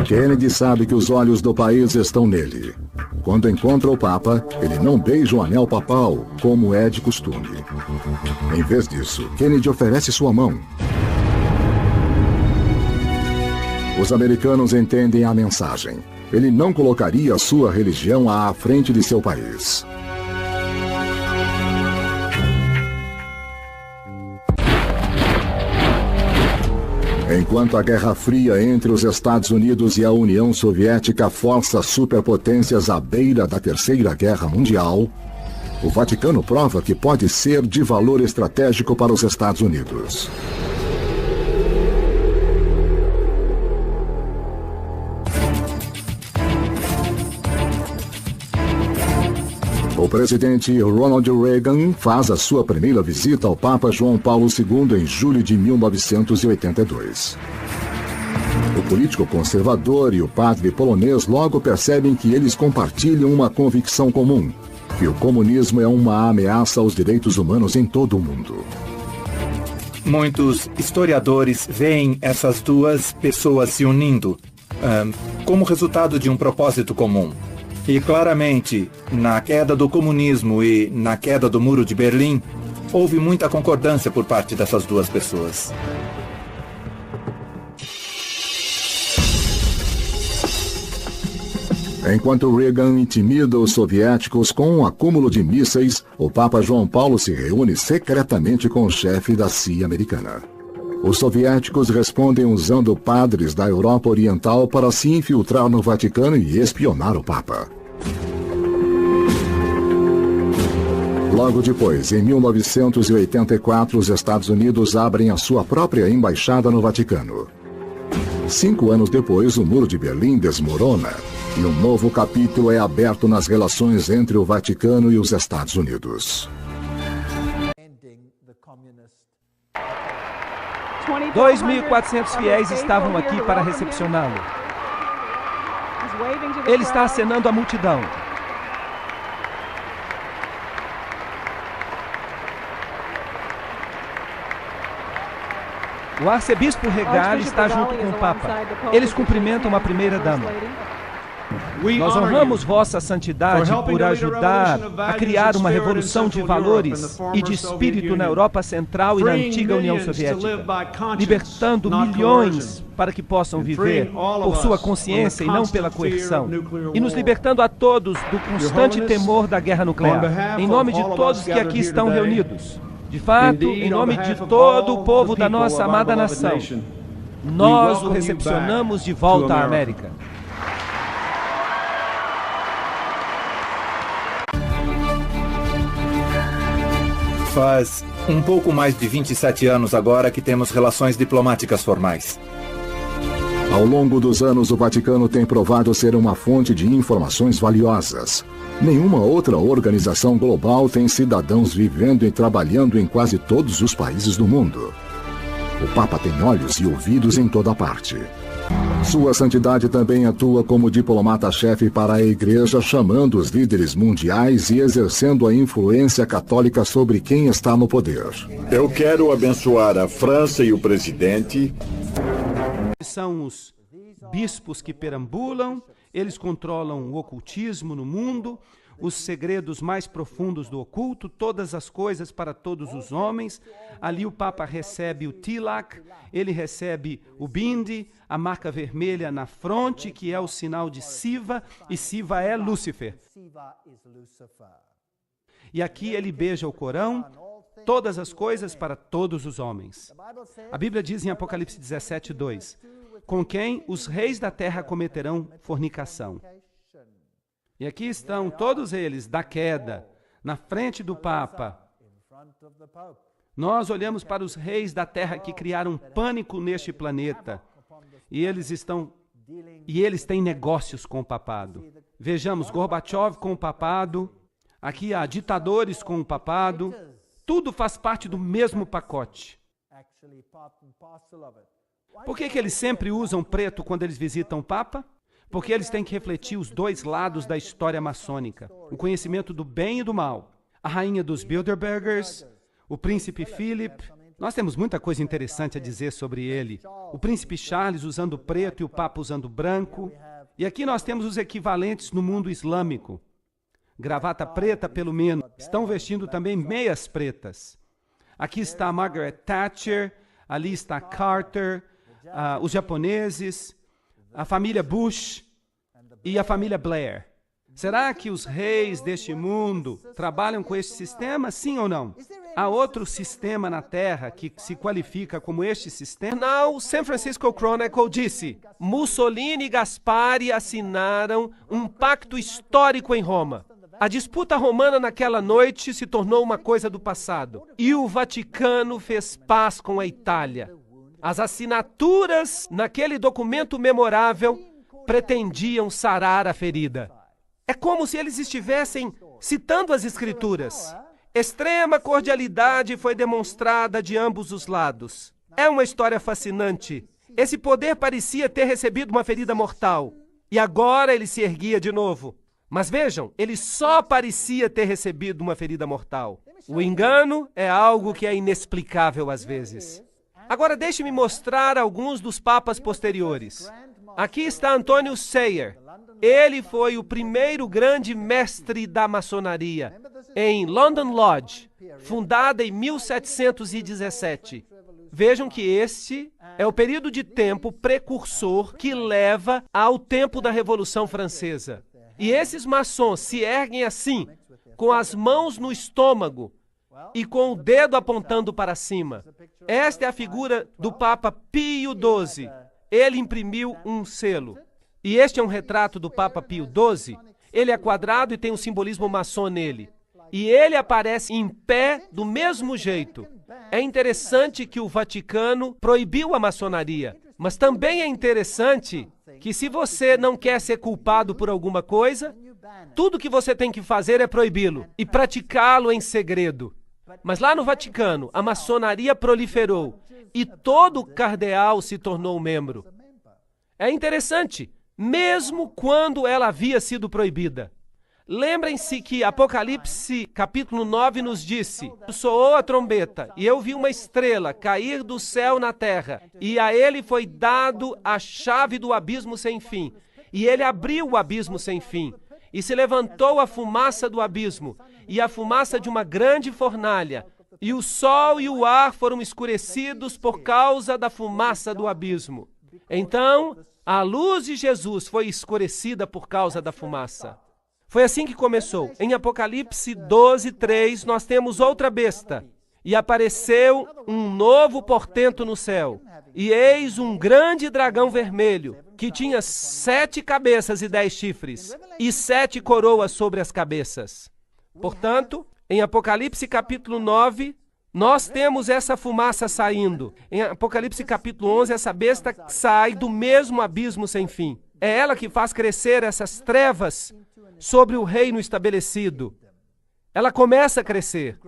S2: Kennedy sabe que os olhos do país estão nele. Quando encontra o Papa, ele não beija o anel papal, como é de costume. Em vez disso, Kennedy oferece sua mão. Os americanos entendem a mensagem. Ele não colocaria sua religião à frente de seu país. Enquanto a Guerra Fria entre os Estados Unidos e a União Soviética força superpotências à beira da Terceira Guerra Mundial, o Vaticano prova que pode ser de valor estratégico para os Estados Unidos. O presidente Ronald Reagan faz a sua primeira visita ao Papa João Paulo II em julho de 1982. O político conservador e o padre polonês logo percebem que eles compartilham uma convicção comum, que o comunismo é uma ameaça aos direitos humanos em todo o mundo.
S4: Muitos historiadores veem essas duas pessoas se unindo como resultado de um propósito comum. E claramente, na queda do comunismo e na queda do Muro de Berlim, houve muita concordância por parte dessas duas pessoas.
S2: Enquanto Reagan intimida os soviéticos com um acúmulo de mísseis, o Papa João Paulo se reúne secretamente com o chefe da CIA americana. Os soviéticos respondem usando padres da Europa Oriental para se infiltrar no Vaticano e espionar o Papa. Logo depois, em 1984, os Estados Unidos abrem a sua própria embaixada no Vaticano. 5 anos depois, o Muro de Berlim desmorona e um novo capítulo é aberto nas relações entre o Vaticano e os Estados Unidos.
S1: 2.400 fiéis estavam aqui para recepcioná-lo. Ele está acenando à multidão. O arcebispo Regali está junto com o Papa. Eles cumprimentam a primeira-dama. Nós honramos Vossa Santidade por ajudar a criar uma revolução de valores e de espírito na Europa Central e na antiga União Soviética, libertando milhões para que possam viver por sua consciência e não pela coerção, e nos libertando a todos do constante temor da guerra nuclear. Em nome de todos que aqui estão reunidos, De fato, em nome de todo o povo da nossa amada nação, nós o recepcionamos de volta à América.
S4: Faz um pouco mais de 27 anos agora que temos relações diplomáticas formais.
S2: Ao longo dos anos, o Vaticano tem provado ser uma fonte de informações valiosas. Nenhuma outra organização global tem cidadãos vivendo e trabalhando em quase todos os países do mundo. O Papa tem olhos e ouvidos em toda parte. Sua Santidade também atua como diplomata-chefe para a Igreja, chamando os líderes mundiais e exercendo a influência católica sobre quem está no poder.
S5: Eu quero abençoar a França e o presidente.
S6: São os bispos que perambulam, eles controlam o ocultismo no mundo, os segredos mais profundos do oculto, todas as coisas para todos os homens. Ali o Papa recebe o tilak, ele recebe o bindi, a marca vermelha na fronte, que é o sinal de Siva, e Siva é Lúcifer. E aqui ele beija o Corão, todas as coisas para todos os homens. A Bíblia diz em Apocalipse 17:2, com quem os reis da terra cometerão fornicação. E aqui estão todos eles, da queda, na frente do Papa. Nós olhamos para os reis da terra que criaram pânico neste planeta. E eles têm negócios com o papado. Vejamos, Gorbachev com o papado. Aqui há ditadores com o papado. Tudo faz parte do mesmo pacote. Por que eles sempre usam preto quando eles visitam o Papa? Porque eles têm que refletir os dois lados da história maçônica. O conhecimento do bem e do mal. A rainha dos Bilderbergers, o príncipe Philip. Nós temos muita coisa interessante a dizer sobre ele. O príncipe Charles usando preto e o Papa usando branco. E aqui nós temos os equivalentes no mundo islâmico. Gravata preta, pelo menos. Estão vestindo também meias pretas. Aqui está Margaret Thatcher, ali está Carter, os japoneses, a família Bush e a família Blair. Será que os reis deste mundo trabalham com este sistema, sim ou não? Há outro sistema na Terra que se qualifica como este sistema?
S1: Não, o San Francisco Chronicle disse, Mussolini e Gaspari assinaram um pacto histórico em Roma. A disputa romana naquela noite se tornou uma coisa do passado. E o Vaticano fez paz com a Itália. As assinaturas naquele documento memorável pretendiam sarar a ferida. É como se eles estivessem citando as Escrituras. Extrema cordialidade foi demonstrada de ambos os lados. É uma história fascinante. Esse poder parecia ter recebido uma ferida mortal. E agora ele se erguia de novo. Mas vejam, ele só parecia ter recebido uma ferida mortal. O engano é algo que é inexplicável às vezes. Agora deixe-me mostrar alguns dos papas posteriores. Aqui está Antônio Sayer. Ele foi o primeiro grande mestre da maçonaria, em London Lodge, fundada em 1717. Vejam que este é o período de tempo precursor que leva ao tempo da Revolução Francesa. E esses maçons se erguem assim, com as mãos no estômago e com o dedo apontando para cima. Esta é a figura do Papa Pio XII. Ele imprimiu um selo. E este é um retrato do Papa Pio XII. Ele é quadrado e tem um simbolismo maçom nele. E ele aparece em pé do mesmo jeito. É interessante que o Vaticano proibiu a maçonaria. Mas também é interessante que se você não quer ser culpado por alguma coisa, tudo que você tem que fazer é proibi-lo e praticá-lo em segredo. Mas lá no Vaticano, a maçonaria proliferou e todo cardeal se tornou membro. É interessante, mesmo quando ela havia sido proibida. Lembrem-se que Apocalipse capítulo 9 nos disse, soou a trombeta e eu vi uma estrela cair do céu na terra e a ele foi dado a chave do abismo sem fim. E ele abriu o abismo sem fim e se levantou a fumaça do abismo e a fumaça de uma grande fornalha e o sol e o ar foram escurecidos por causa da fumaça do abismo. Então, a luz de Jesus foi escurecida por causa da fumaça. Foi assim que começou. Em Apocalipse 12:3, nós temos outra besta. E apareceu um novo portento no céu. E eis um grande dragão vermelho, que tinha 7 cabeças e 10 chifres, e 7 coroas sobre as cabeças. Portanto, em Apocalipse capítulo 9, nós temos essa fumaça saindo. Em Apocalipse capítulo 11, essa besta sai do mesmo abismo sem fim. É ela que faz crescer essas trevas sobre o reino estabelecido. Ela começa a crescer.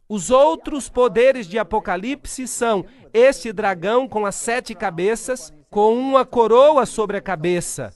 S1: Os outros poderes de Apocalipse são este dragão com as 7 cabeças, com uma coroa sobre a cabeça.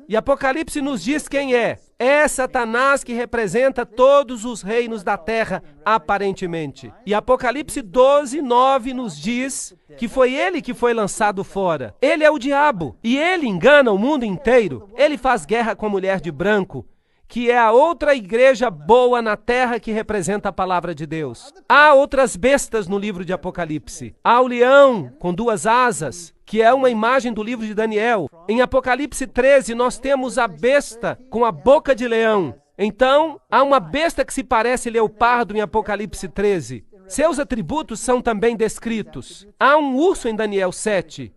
S1: E Apocalipse nos diz quem é. É Satanás que representa todos os reinos da terra, aparentemente. E Apocalipse 12, 9 nos diz que foi ele que foi lançado fora. Ele é o diabo. E ele engana o mundo inteiro. Ele faz guerra com a mulher de branco, que é a outra igreja boa na terra que representa a palavra de Deus. Há outras bestas no livro de Apocalipse. Há o leão com 2 asas, que é uma imagem do livro de Daniel. Em Apocalipse 13, nós temos a besta com a boca de leão. Então, há uma besta que se parece leopardo em Apocalipse 13. Seus atributos são também descritos. Há um urso em Daniel 7.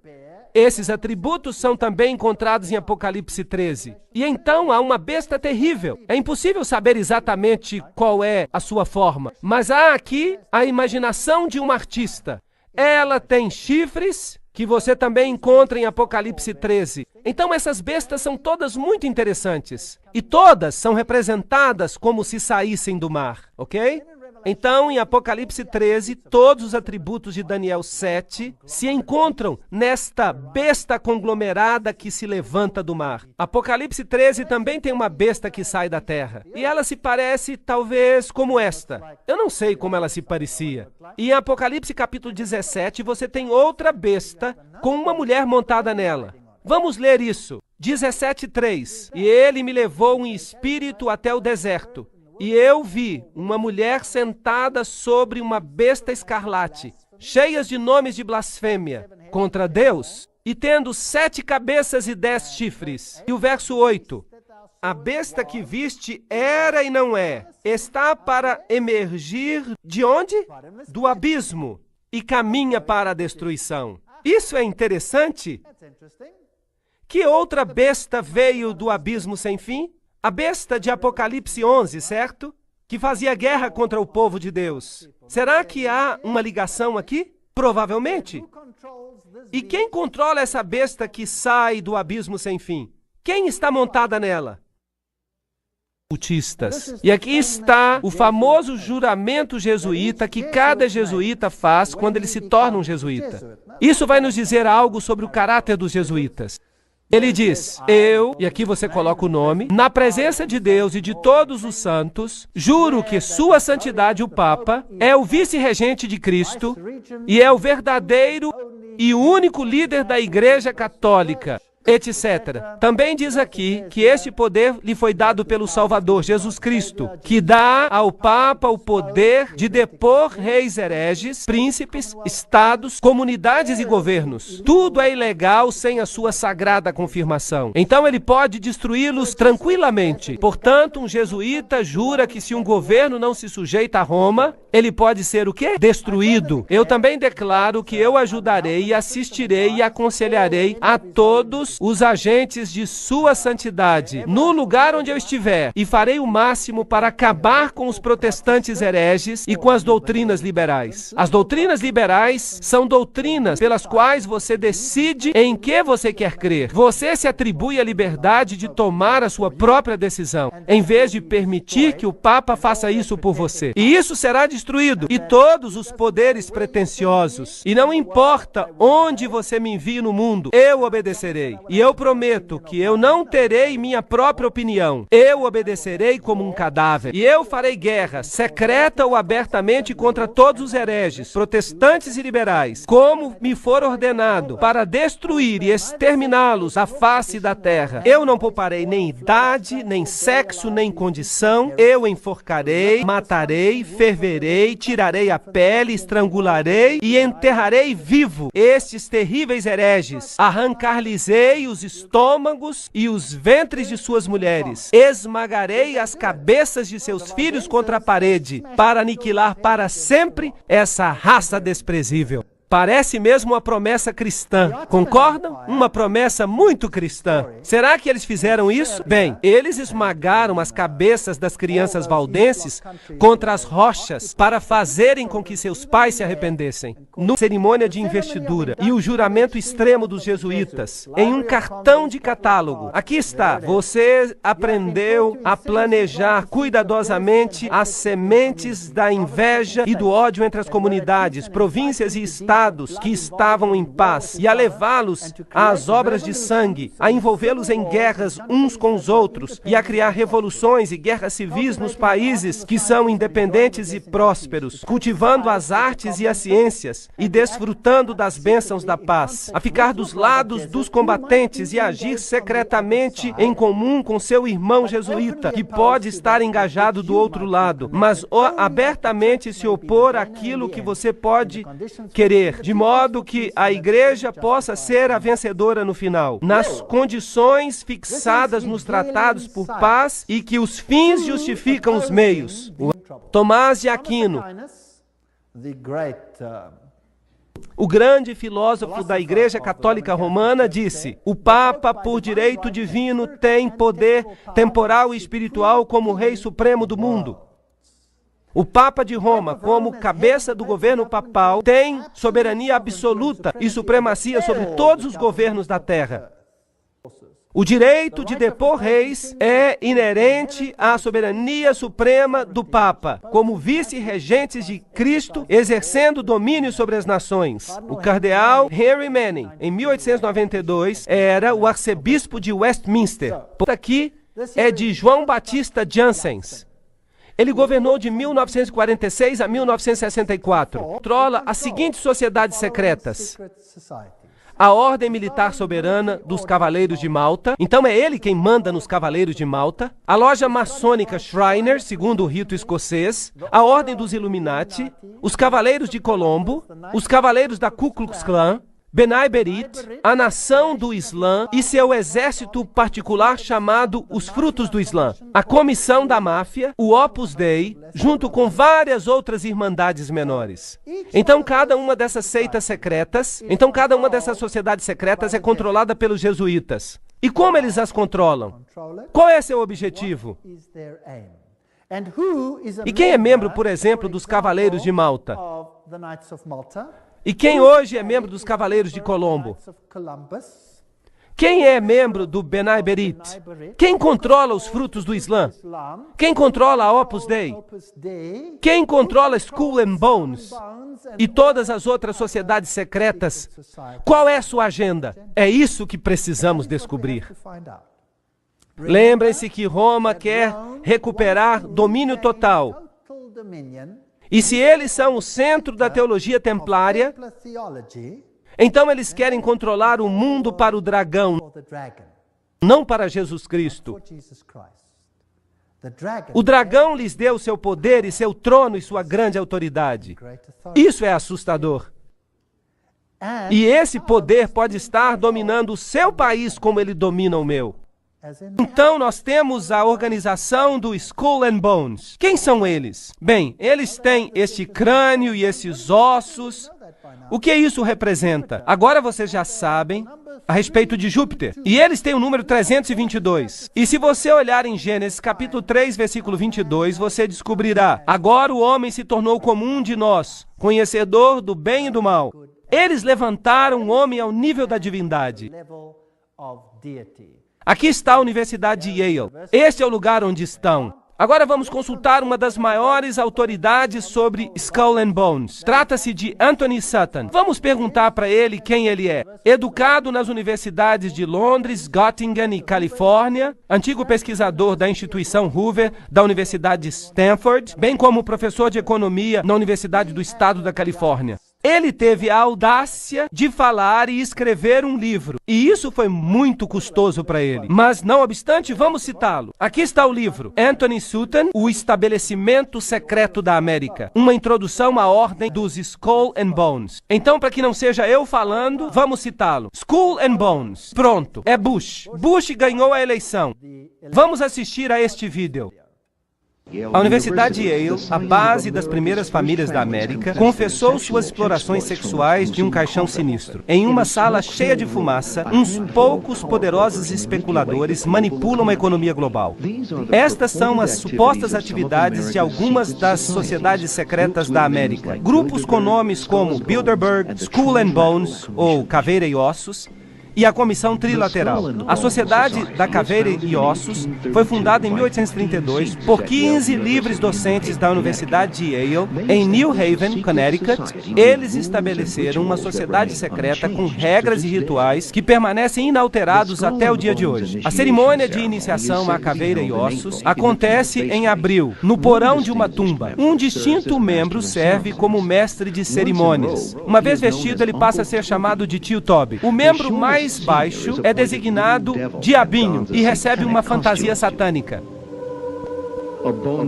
S1: Esses atributos são também encontrados em Apocalipse 13. E então há uma besta terrível. É impossível saber exatamente qual é a sua forma, mas há aqui a imaginação de um artista. Ela tem chifres, que você também encontra em Apocalipse 13. Então essas bestas são todas muito interessantes. E todas são representadas como se saíssem do mar, ok? Então, em Apocalipse 13, todos os atributos de Daniel 7 se encontram nesta besta conglomerada que se levanta do mar. Apocalipse 13 também tem uma besta que sai da terra. E ela se parece, talvez, como esta. Eu não sei como ela se parecia. E em Apocalipse capítulo 17, você tem outra besta com uma mulher montada nela. Vamos ler isso. 17:3. E ele me levou em espírito até o deserto. E eu vi uma mulher sentada sobre uma besta escarlate, cheias de nomes de blasfêmia contra Deus, e tendo 7 cabeças e 10 chifres. E o verso 8. A besta que viste era e não é, está para emergir de onde? Do abismo, e caminha para a destruição. Isso é interessante. Que outra besta veio do abismo sem fim? A besta de Apocalipse 11, certo? Que fazia guerra contra o povo de Deus. Será que há uma ligação aqui? Provavelmente. E quem controla essa besta que sai do abismo sem fim? Quem está montada nela? Cultistas. E aqui está o famoso juramento jesuíta que cada jesuíta faz quando ele se torna um jesuíta. Isso vai nos dizer algo sobre o caráter dos jesuítas. Ele diz, eu, e aqui você coloca o nome, na presença de Deus e de todos os santos, juro que Sua Santidade o Papa é o vice-regente de Cristo e é o verdadeiro e único líder da Igreja Católica, etc. Também diz aqui que este poder lhe foi dado pelo Salvador, Jesus Cristo, que dá ao Papa o poder de depor reis hereges, príncipes, estados, comunidades e governos. Tudo é ilegal sem a sua sagrada confirmação. Então ele pode destruí-los tranquilamente. Portanto, um jesuíta jura que se um governo não se sujeita a Roma, ele pode ser o quê? Destruído. Eu também declaro que eu ajudarei, assistirei e aconselharei a todos os agentes de Sua Santidade, no lugar onde eu estiver, e farei o máximo para acabar com os protestantes hereges e com as doutrinas liberais. As doutrinas liberais são doutrinas pelas quais você decide em que você quer crer. Você se atribui a liberdade de tomar a sua própria decisão, em vez de permitir que o Papa faça isso por você. E isso será destruído, e todos os poderes pretensiosos. E não importa onde você me envie no mundo, eu obedecerei. E eu prometo que eu não terei minha própria opinião. Eu obedecerei como um cadáver. E eu farei guerra, secreta ou abertamente, contra todos os hereges, protestantes e liberais, como me for ordenado, para destruir e exterminá-los à face da terra. Eu não pouparei nem idade, nem sexo, nem condição. Eu enforcarei, matarei, ferverei, tirarei a pele, estrangularei e enterrarei vivo estes terríveis hereges. Arrancar-lhes-ei Quebrarei os estômagos e os ventres de suas mulheres. Esmagarei as cabeças de seus filhos contra a parede, para aniquilar para sempre essa raça desprezível. Parece mesmo uma promessa cristã, concordam? Uma promessa muito cristã. Será que eles fizeram isso? Bem, eles esmagaram as cabeças das crianças valdenses contra as rochas para fazerem com que seus pais se arrependessem. Na cerimônia de investidura e o juramento extremo dos jesuítas, em um cartão de catálogo. Aqui está, você aprendeu a planejar cuidadosamente as sementes da inveja e do ódio entre as comunidades, províncias e estados que estavam em paz, e a levá-los às obras de sangue, a envolvê-los em guerras uns com os outros, e a criar revoluções e guerras civis nos países que são independentes e prósperos, cultivando as artes e as ciências, e desfrutando das bênçãos da paz, a ficar dos lados dos combatentes e agir secretamente em comum com seu irmão jesuíta, que pode estar engajado do outro lado, mas abertamente se opor àquilo que você pode querer, de modo que a igreja possa ser a vencedora no final, nas condições fixadas nos tratados por paz, e que os fins justificam os meios. Tomás de Aquino, o grande filósofo da Igreja Católica Romana, disse: o Papa, por direito divino, tem poder temporal e espiritual como Rei Supremo do mundo. O Papa de Roma, como cabeça do governo papal, tem soberania absoluta e supremacia sobre todos os governos da terra. O direito de depor reis é inerente à soberania suprema do Papa, como vice-regentes de Cristo, exercendo domínio sobre as nações. O cardeal Henry Manning, em 1892, era o arcebispo de Westminster. Aqui é de João Batista Janssens. Ele governou de 1946 a 1964. Controla as seguintes sociedades secretas: a Ordem Militar Soberana dos Cavaleiros de Malta. Então é ele quem manda nos Cavaleiros de Malta. A Loja Maçônica Shriner, segundo o rito escocês. A Ordem dos Illuminati. Os Cavaleiros de Colombo. Os Cavaleiros da Ku Klux Klan. Benai Berit, a Nação do Islã e seu exército particular chamado os Frutos do Islã, a Comissão da Máfia, o Opus Dei, junto com várias outras irmandades menores. Então cada uma dessas seitas secretas, cada uma dessas sociedades secretas é controlada pelos jesuítas. E como eles as controlam? Qual é seu objetivo? E quem é membro, por exemplo, dos Cavaleiros de Malta? E quem hoje é membro dos Cavaleiros de Colombo? Quem é membro do Benai Berit? Quem controla os Frutos do Islã? Quem controla a Opus Dei? Quem controla Skull and Bones? E todas as outras sociedades secretas? Qual é a sua agenda? É isso que precisamos descobrir. Lembrem-se que Roma quer recuperar domínio total. E se eles são o centro da teologia templária, então eles querem controlar o mundo para o dragão, não para Jesus Cristo. O dragão lhes deu seu poder e seu trono e sua grande autoridade. Isso é assustador. E esse poder pode estar dominando o seu país como ele domina o meu. Então nós temos a organização do Skull and Bones. Quem são eles? Bem, eles têm este crânio e esses ossos. O que isso representa? Agora vocês já sabem a respeito de Júpiter. E eles têm o número 322. E se você olhar em Gênesis capítulo 3, versículo 22, você descobrirá: agora o homem se tornou como um de nós, conhecedor do bem e do mal. Eles levantaram o homem ao nível da divindade. Aqui está a Universidade de Yale. Este é o lugar onde estão. Agora vamos consultar uma das maiores autoridades sobre Skull and Bones. Trata-se de Anthony Sutton. Vamos perguntar para ele quem ele é. Educado nas universidades de Londres, Göttingen e Califórnia, antigo pesquisador da instituição Hoover, da Universidade de Stanford, bem como professor de economia na Universidade do Estado da Califórnia. Ele teve a audácia de falar e escrever um livro. E isso foi muito custoso para ele. Mas, não obstante, vamos citá-lo. Aqui está o livro. Anthony Sutton, O Estabelecimento Secreto da América. Uma introdução à ordem dos Skull and Bones. Então, para que não seja eu falando, vamos citá-lo. Skull and Bones. Pronto. É Bush. Bush ganhou a eleição. Vamos assistir a este vídeo. A Universidade Yale, a base das primeiras famílias da América, confessou suas explorações sexuais de um caixão sinistro. Em uma sala cheia de fumaça, uns poucos poderosos especuladores manipulam a economia global. Estas são as supostas atividades de algumas das sociedades secretas da América. Grupos com nomes como Bilderberg, Skull and Bones ou Caveira e Ossos, e a Comissão Trilateral. A Sociedade da Caveira e Ossos foi fundada em 1832 por 15 livres docentes da Universidade de Yale, em New Haven, Connecticut. Eles estabeleceram uma sociedade secreta com regras e rituais que permanecem inalterados até o dia de hoje. A cerimônia de iniciação à Caveira e Ossos acontece em abril, no porão de uma tumba. Um distinto membro serve como mestre de cerimônias. Uma vez vestido, ele passa a ser chamado de Tio Toby. O membro mais baixo é designado Diabinho e recebe uma fantasia satânica.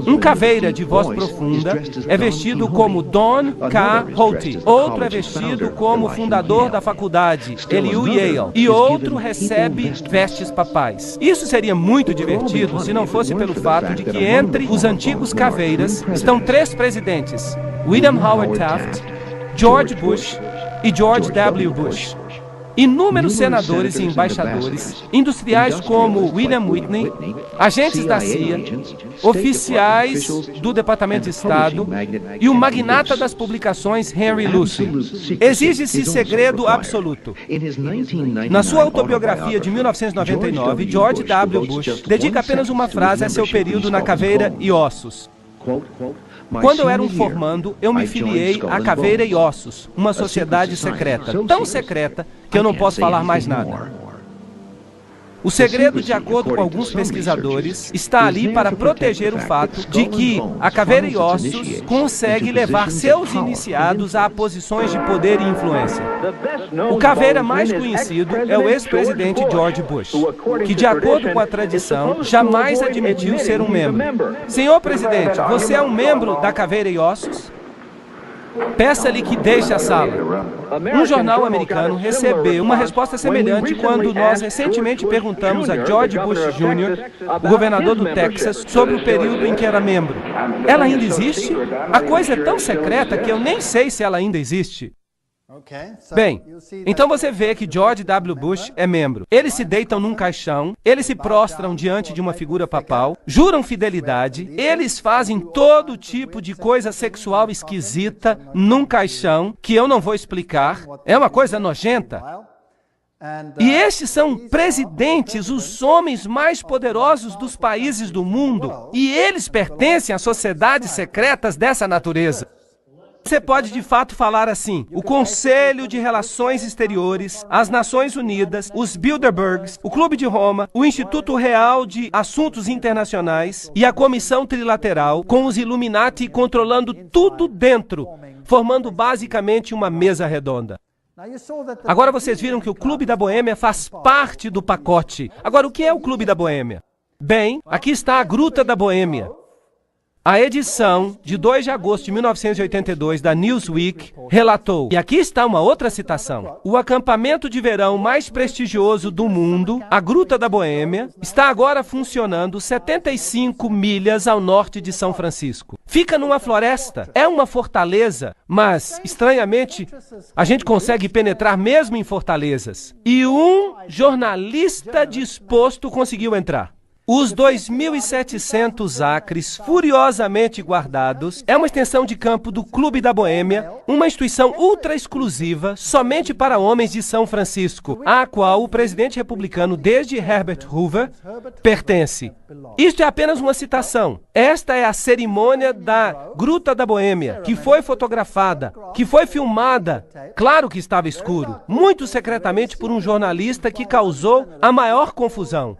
S1: Um caveira de voz profunda é vestido como Don K. Holte. Outro é vestido como fundador da faculdade, Elihu Yale. E outro recebe vestes papais. Isso seria muito divertido se não fosse pelo fato de que entre os antigos caveiras estão 3 presidentes: William Howard Taft, George Bush e George W. Bush. Inúmeros senadores e embaixadores, industriais como William Whitney, agentes da CIA, oficiais do Departamento de Estado e o magnata das publicações Henry Luce. Exige-se segredo absoluto. Na sua autobiografia de 1999, George W. Bush dedica apenas uma frase a seu período na Caveira e Ossos. Quando eu era um formando, eu me filiei à Caveira e Ossos, uma sociedade secreta, tão secreta que eu não posso falar mais nada. O segredo, de acordo com alguns pesquisadores, está ali para proteger o fato de que a Caveira e Ossos consegue levar seus iniciados a posições de poder e influência. O caveira mais conhecido é o ex-presidente George Bush, que, de acordo com a tradição, jamais admitiu ser um membro. Senhor presidente, você é um membro da Caveira e Ossos? Peça-lhe que deixe a sala. Um jornal americano recebeu uma resposta semelhante quando nós recentemente perguntamos a George Bush Jr., o governador do Texas, sobre o período em que era membro. Ela ainda existe? A coisa é tão secreta que eu nem sei se ela ainda existe. Bem, então você vê que George W. Bush é membro. Eles se deitam num caixão, eles se prostram diante de uma figura papal, juram fidelidade, eles fazem todo tipo de coisa sexual esquisita num caixão, que eu não vou explicar, é uma coisa nojenta. E estes são presidentes, os homens mais poderosos dos países do mundo, e eles pertencem a sociedades secretas dessa natureza. Você pode de fato falar assim: o Conselho de Relações Exteriores, as Nações Unidas, os Bilderbergs, o Clube de Roma, o Instituto Real de Assuntos Internacionais e a Comissão Trilateral, com os Illuminati controlando tudo dentro, formando basicamente uma mesa redonda. Agora vocês viram que o Clube da Boêmia faz parte do pacote. Agora, o que é o Clube da Boêmia? Bem, aqui está a Gruta da Boêmia. A edição de 2 de agosto de 1982 da Newsweek relatou, e aqui está uma outra citação: o acampamento de verão mais prestigioso do mundo, a Gruta da Boêmia, está agora funcionando 75 milhas ao norte de São Francisco. Fica numa floresta, é uma fortaleza, mas, estranhamente, a gente consegue penetrar mesmo em fortalezas. E um jornalista disposto conseguiu entrar. Os 2.700 acres furiosamente guardados é uma extensão de campo do Clube da Boêmia, uma instituição ultra exclusiva somente para homens de São Francisco, à qual o presidente republicano desde Herbert Hoover pertence. Isto é apenas uma citação. Esta é a cerimônia da Gruta da Boêmia, que foi fotografada, que foi filmada. Claro que estava escuro, muito secretamente por um jornalista que causou a maior confusão.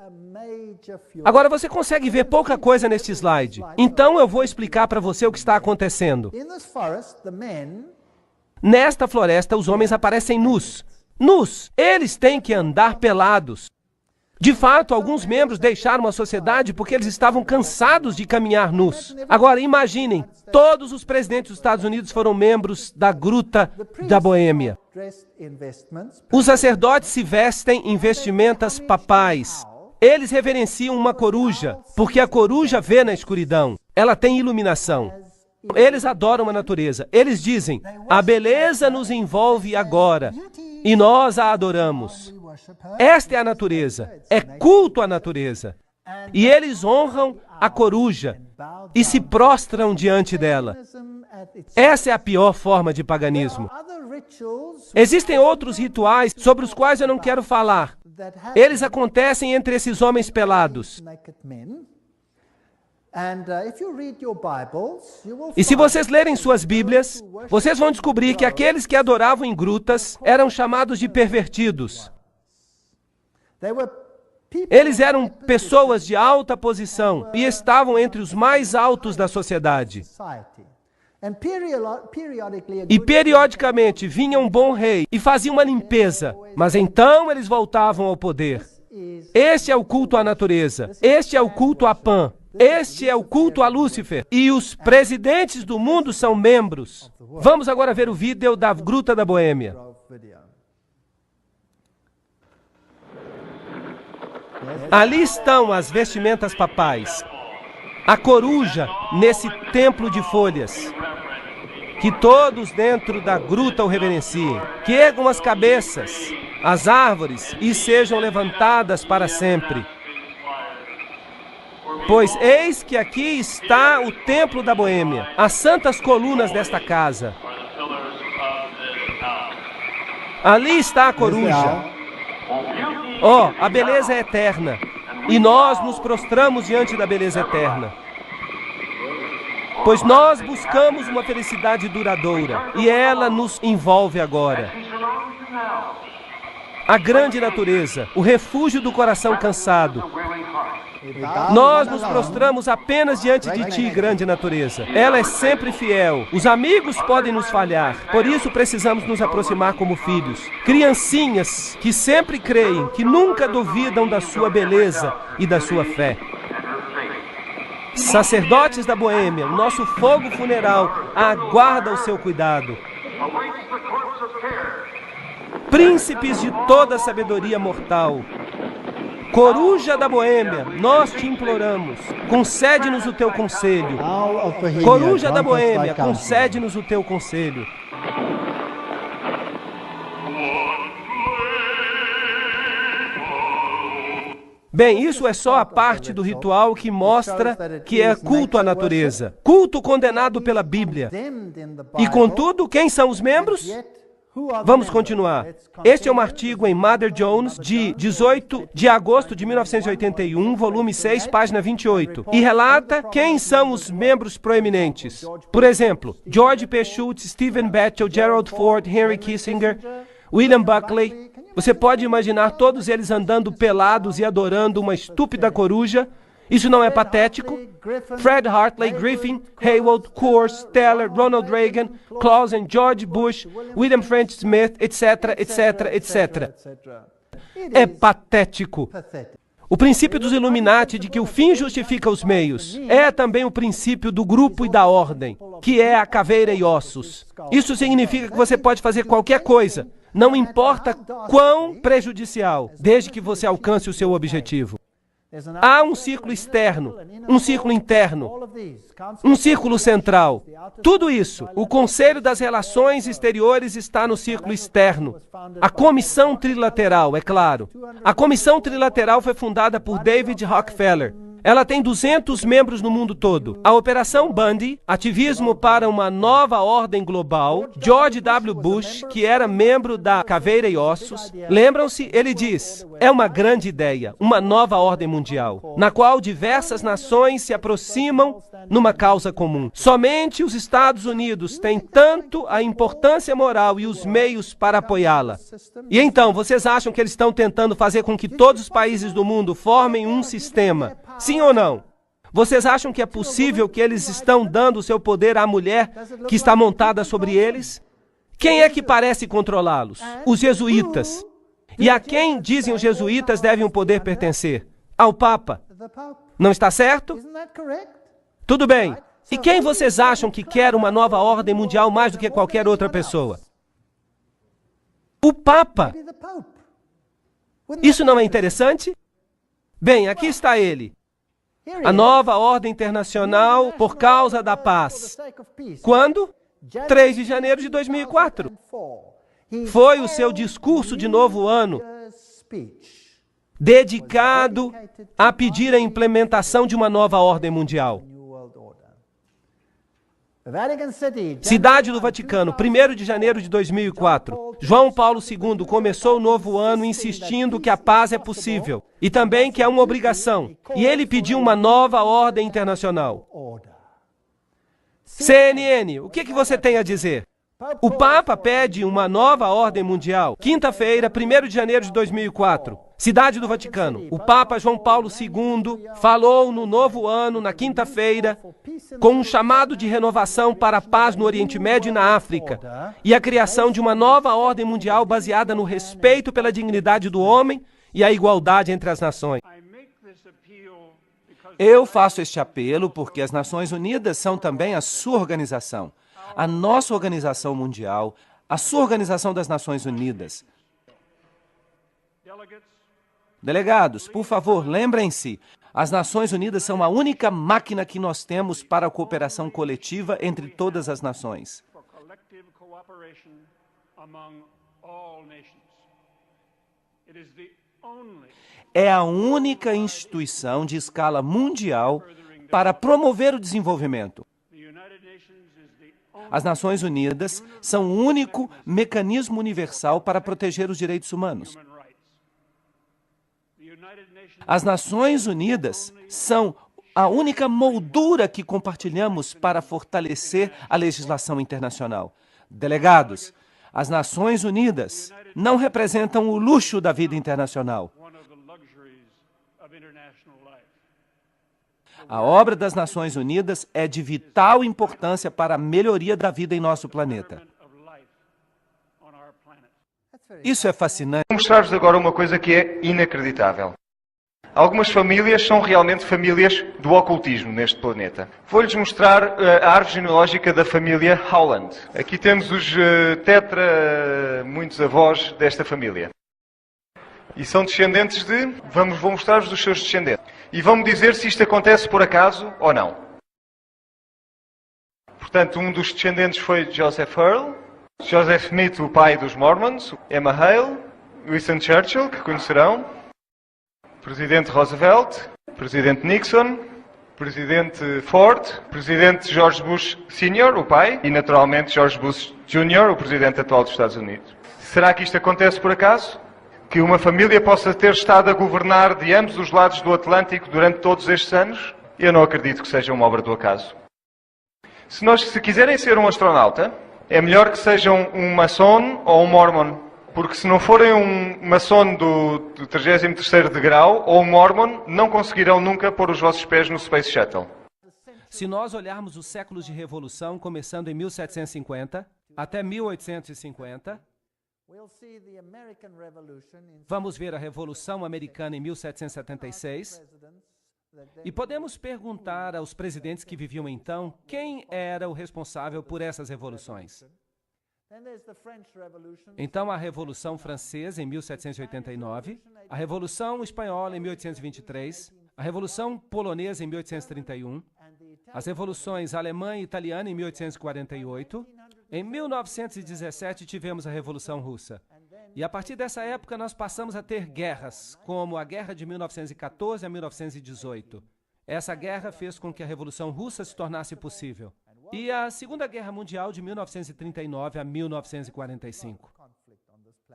S1: Agora você consegue ver pouca coisa neste slide. Então eu vou explicar para você o que está acontecendo. Nesta floresta, os homens aparecem nus. Nus! Eles têm que andar pelados. De fato, alguns membros deixaram a sociedade porque eles estavam cansados de caminhar nus. Agora, imaginem, todos os presidentes dos Estados Unidos foram membros da Gruta da Boêmia. Os sacerdotes se vestem em vestimentas papais. Eles reverenciam uma coruja, porque a coruja vê na escuridão. Ela tem iluminação. Eles adoram a natureza. Eles dizem, a beleza nos envolve agora, e nós a adoramos. Esta é a natureza. É culto à natureza. E eles honram a coruja e se prostram diante dela. Essa é a pior forma de paganismo. Existem outros rituais sobre os quais eu não quero falar. Eles acontecem entre esses homens pelados. E se vocês lerem suas Bíblias, vocês vão descobrir que aqueles que adoravam em grutas eram chamados de pervertidos. Eles eram pessoas de alta posição e estavam entre os mais altos da sociedade. E periodicamente vinha um bom rei e fazia uma limpeza, mas então eles voltavam ao poder. Este é o culto à natureza, este é o culto a Pan, este é o culto a Lúcifer. E os presidentes do mundo são membros. Vamos agora ver o vídeo da Gruta da Boêmia. Ali estão as vestimentas papais. A coruja nesse templo de folhas. Que todos dentro da gruta o reverenciem. Que ergam as cabeças, as árvores, e sejam levantadas para sempre. Pois eis que aqui está o templo da Boêmia, as santas colunas desta casa. Ali está a coruja. Oh, a beleza é eterna. E nós nos prostramos diante da beleza eterna. Pois nós buscamos uma felicidade duradoura. E ela nos envolve agora. A grande natureza, o refúgio do coração cansado. Nós nos prostramos apenas diante de ti, grande natureza. Ela é sempre fiel. Os amigos podem nos falhar. Por isso precisamos nos aproximar como filhos. Criancinhas que sempre creem, que nunca duvidam da sua beleza e da sua fé. Sacerdotes da Boêmia, o nosso fogo funeral aguarda o seu cuidado. Príncipes de toda a sabedoria mortal. Coruja da Boêmia, nós te imploramos, concede-nos o teu conselho. Coruja da Boêmia, concede-nos o teu conselho. Bem, isso é só a parte do ritual que mostra que é culto à natureza. Culto condenado pela Bíblia. E contudo, quem são os membros? Vamos continuar. Este é um artigo em Mother Jones, de 18 de agosto de 1981, volume 6, página 28, e relata quem são os membros proeminentes. Por exemplo, George P. Schultz, Stephen Batchel, Gerald Ford, Henry Kissinger, William Buckley. Você pode imaginar todos eles andando pelados e adorando uma estúpida coruja? Isso não é patético? Fred Hartley, Griffin, Haywood, Coors, Teller, Ronald Reagan, Clausen, George Bush, William Francis Smith, etc., etc., etc. É patético. O princípio dos Illuminati de que o fim justifica os meios é também o princípio do grupo e da ordem, que é a caveira e ossos. Isso significa que você pode fazer qualquer coisa, não importa quão prejudicial, desde que você alcance o seu objetivo. Há um círculo externo, um círculo interno, um círculo central. Tudo isso, o Conselho das Relações Exteriores está no círculo externo. A Comissão Trilateral, é claro. A Comissão Trilateral foi fundada por David Rockefeller. Ela tem 200 membros no mundo todo. A Operação Bundy, ativismo para uma nova ordem global. George W. Bush, que era membro da Caveira e Ossos. Lembram-se? Ele diz, é uma grande ideia, uma nova ordem mundial, na qual diversas nações se aproximam numa causa comum. Somente os Estados Unidos têm tanto a importância moral e os meios para apoiá-la. E então, vocês acham que eles estão tentando fazer com que todos os países do mundo formem um sistema? Sim ou não? Vocês acham que é possível que eles estão dando o seu poder à mulher que está montada sobre eles? Quem é que parece controlá-los? Os jesuítas. E a quem, dizem os jesuítas, deve o poder pertencer? Ao Papa. Não está certo? Tudo bem. E quem vocês acham que quer uma nova ordem mundial mais do que qualquer outra pessoa? O Papa. Isso não é interessante? Bem, aqui está ele. A nova ordem internacional por causa da paz. Quando? 3 de janeiro de 2004. Foi o seu discurso de novo ano, dedicado a pedir a implementação de uma nova ordem mundial. Cidade do Vaticano, 1º de janeiro de 2004. João Paulo II começou o novo ano insistindo que a paz é possível e também que é uma obrigação. E ele pediu uma nova ordem internacional. CNN, o que você tem a dizer? O Papa pede uma nova ordem mundial. Quinta-feira, 1º de janeiro de 2004. Cidade do Vaticano. O Papa João Paulo II falou no novo ano, na quinta-feira, com um chamado de renovação para a paz no Oriente Médio e na África, e a criação de uma nova ordem mundial baseada no respeito pela dignidade do homem e a igualdade entre as nações. Eu faço este apelo porque as Nações Unidas são também a sua organização, a nossa organização mundial, a sua Organização das Nações Unidas. Delegados, por favor, lembrem-se, as Nações Unidas são a única máquina que nós temos para a cooperação coletiva entre todas as nações. É a única instituição de escala mundial para promover o desenvolvimento. As Nações Unidas são o único mecanismo universal para proteger os direitos humanos. As Nações Unidas são a única moldura que compartilhamos para fortalecer a legislação internacional. Delegados, as Nações Unidas não representam o luxo da vida internacional. A obra das Nações Unidas é de vital importância para a melhoria da vida em nosso planeta. Isso é fascinante.
S7: Vou mostrar-vos agora uma coisa que é inacreditável. Algumas famílias são realmente famílias do ocultismo neste planeta. Vou-lhes mostrar a árvore genealógica da família Howland. Aqui temos os muitos avós desta família. E são descendentes de... Vou mostrar-vos os seus descendentes. E vão-me dizer se isto acontece por acaso ou não. Portanto, um dos descendentes foi Joseph Earl, Joseph Smith, o pai dos Mormons, Emma Hale, Winston Churchill, que conhecerão, Presidente Roosevelt, Presidente Nixon, Presidente Ford, Presidente George Bush Sr., o pai, e naturalmente George Bush Jr., o Presidente atual dos Estados Unidos. Será que isto acontece por acaso? Que uma família possa ter estado a governar de ambos os lados do Atlântico durante todos estes anos? Eu não acredito que seja uma obra do acaso. Se quiserem ser um astronauta, é melhor que sejam um maçom ou um mormon. Porque se não forem um maçom do 33º degrau ou um mormon, não conseguirão nunca pôr os vossos pés no Space Shuttle.
S1: Se nós olharmos os séculos de revolução, começando em 1750 até 1850, vamos ver a Revolução Americana em 1776 e podemos perguntar aos presidentes que viviam então quem era o responsável por essas revoluções. Então, a Revolução Francesa, em 1789, a Revolução Espanhola, em 1823, a Revolução Polonesa, em 1831, as revoluções alemã e italiana, em 1848, em 1917, tivemos a Revolução Russa. E a partir dessa época, nós passamos a ter guerras, como a Guerra de 1914 a 1918. Essa guerra fez com que a Revolução Russa se tornasse possível. E a Segunda Guerra Mundial de 1939 a 1945.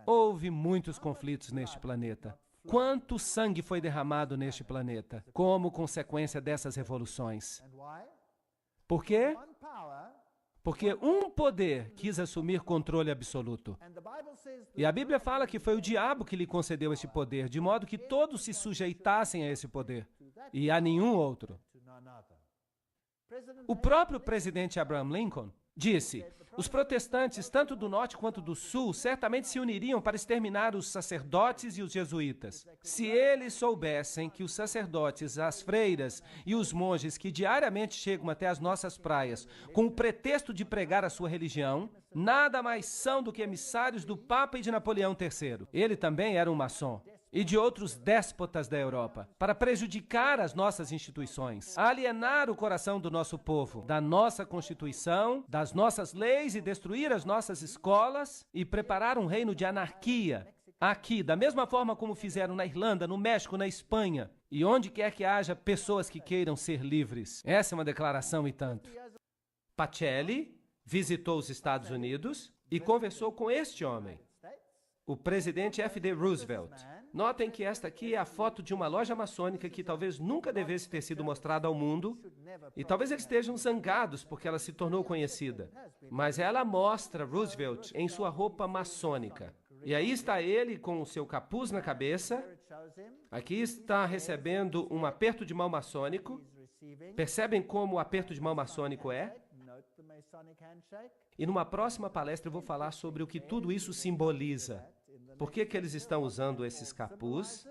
S1: Houve muitos conflitos neste planeta. Quanto sangue foi derramado neste planeta como consequência dessas revoluções? Por quê? Porque um poder quis assumir controle absoluto. E a Bíblia fala que foi o diabo que lhe concedeu esse poder, de modo que todos se sujeitassem a esse poder, e a nenhum outro. O próprio presidente Abraham Lincoln disse: os protestantes, tanto do norte quanto do sul, certamente se uniriam para exterminar os sacerdotes e os jesuítas. Se eles soubessem que os sacerdotes, as freiras e os monges que diariamente chegam até as nossas praias com o pretexto de pregar a sua religião, nada mais são do que emissários do Papa e de Napoleão III. Ele também era um maçom. E de outros déspotas da Europa, para prejudicar as nossas instituições, alienar o coração do nosso povo, da nossa Constituição, das nossas leis e destruir as nossas escolas e preparar um reino de anarquia. Aqui, da mesma forma como fizeram na Irlanda, no México, na Espanha e onde quer que haja pessoas que queiram ser livres. Essa é uma declaração e tanto. Pacelli visitou os Estados Unidos e conversou com este homem, o presidente F.D. Roosevelt. Notem que esta aqui é a foto de uma loja maçônica que talvez nunca devesse ter sido mostrada ao mundo, e talvez eles estejam zangados porque ela se tornou conhecida. Mas ela mostra Roosevelt em sua roupa maçônica. E aí está ele com o seu capuz na cabeça. Aqui está recebendo um aperto de mão maçônico. Percebem como o aperto de mão maçônico é? E numa próxima palestra eu vou falar sobre o que tudo isso simboliza. Por que eles estão usando esses capuz?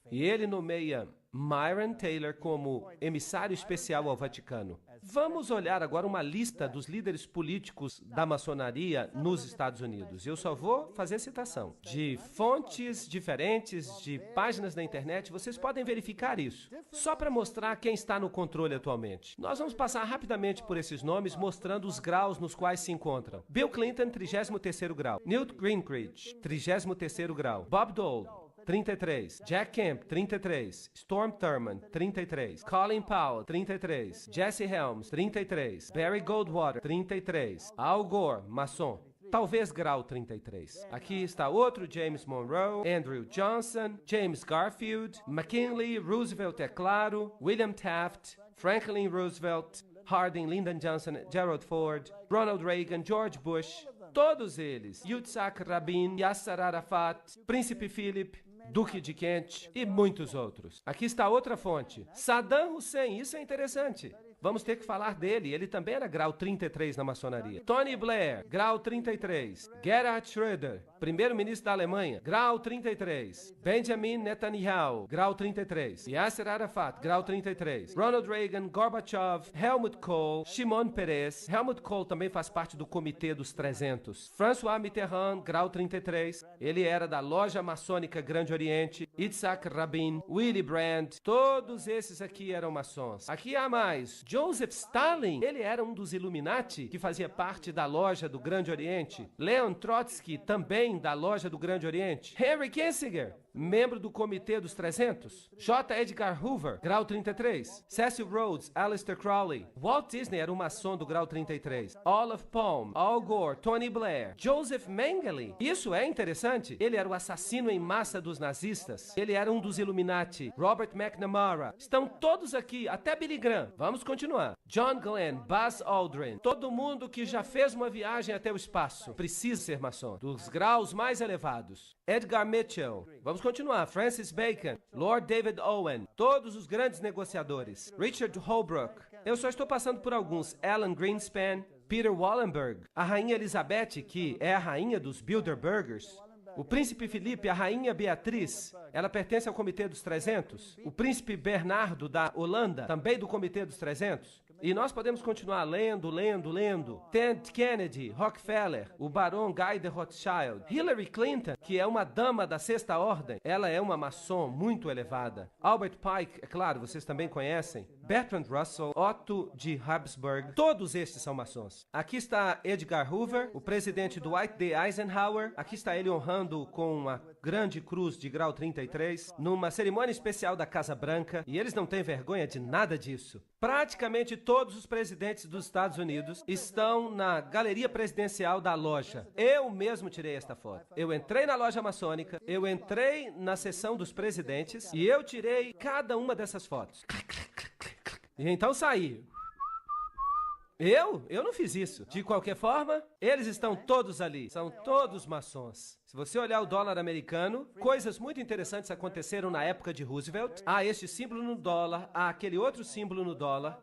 S1: E ele nomeia Myron Taylor como emissário especial ao Vaticano. Vamos olhar agora uma lista dos líderes políticos da maçonaria nos Estados Unidos. Eu só vou fazer citação de fontes diferentes, de páginas da internet. Vocês podem verificar isso, só para mostrar quem está no controle atualmente. Nós vamos passar rapidamente por esses nomes, mostrando os graus nos quais se encontram. Bill Clinton, 33º grau. Newt Gingrich, 33º grau. Bob Dole, 33. Jack Kemp, 33. Storm Thurmond, 33. Colin Powell, 33. Jesse Helms, 33. Barry Goldwater, 33. Al Gore, maçom. Talvez grau 33. Aqui está outro James Monroe, Andrew Johnson, James Garfield, McKinley, Roosevelt, é claro, William Taft, Franklin Roosevelt, Harding, Lyndon Johnson, Gerald Ford, Ronald Reagan, George Bush, todos eles, Yitzhak Rabin, Yasser Arafat, Príncipe Philip, Duque de Kent e muitos outros. Aqui está outra fonte. Saddam Hussein, isso é interessante. Vamos ter que falar dele, ele também era grau 33 na maçonaria. Tony Blair, grau 33. Gerhard Schröder, primeiro-ministro da Alemanha, grau 33. Benjamin Netanyahu, grau 33. Yasser Arafat, grau 33. Ronald Reagan, Gorbachev, Helmut Kohl, Shimon Peres. Helmut Kohl também faz parte do Comitê dos 300. François Mitterrand, grau 33. Ele era da Loja Maçônica Grande Oriente. Yitzhak Rabin, Willy Brandt. Todos esses aqui eram maçons. Aqui há mais. Joseph Stalin, ele era um dos Illuminati, que fazia parte da Loja do Grande Oriente. Leon Trotsky, também da Loja do Grande Oriente. Henry Kissinger, membro do Comitê dos 300. J. Edgar Hoover, grau 33. Cecil Rhodes, Aleister Crowley. Walt Disney era um maçom do grau 33. Olaf Palme, Al Gore, Tony Blair. Joseph Mengele, isso é interessante. Ele era o assassino em massa dos nazistas. Ele era um dos Illuminati. Robert McNamara. Estão todos aqui, até Billy Graham. Vamos continuar. John Glenn, Buzz Aldrin. Todo mundo que já fez uma viagem até o espaço precisa ser maçom, dos graus mais elevados. Edgar Mitchell. Vamos continuar. Francis Bacon, Lord David Owen. Todos os grandes negociadores. Richard Holbrooke. Eu só estou passando por alguns. Alan Greenspan, Peter Wallenberg, a Rainha Elizabeth, que é a rainha dos Bilderbergers. O príncipe Felipe, a rainha Beatriz, ela pertence ao Comitê dos 300. O príncipe Bernardo da Holanda, também do Comitê dos 300. E nós podemos continuar lendo. Ted Kennedy, Rockefeller, o barão Guy de Rothschild. Hillary Clinton, que é uma dama da Sexta Ordem, ela é uma maçom muito elevada. Albert Pike, é claro, vocês também conhecem. Bertrand Russell, Otto de Habsburg, todos estes são maçons. Aqui está Edgar Hoover, o presidente Dwight D. Eisenhower. Aqui está ele honrando com uma grande cruz de grau 33, numa cerimônia especial da Casa Branca, e eles não têm vergonha de nada disso. Praticamente todos os presidentes dos Estados Unidos estão na galeria presidencial da loja. Eu mesmo tirei esta foto. Eu entrei na loja maçônica, eu entrei na seção dos presidentes, e eu tirei cada uma dessas fotos. E então saí. Eu não fiz isso. De qualquer forma, eles estão todos ali. São todos maçons. Se você olhar o dólar americano, coisas muito interessantes aconteceram na época de Roosevelt. Há este símbolo no dólar, há aquele outro símbolo no dólar.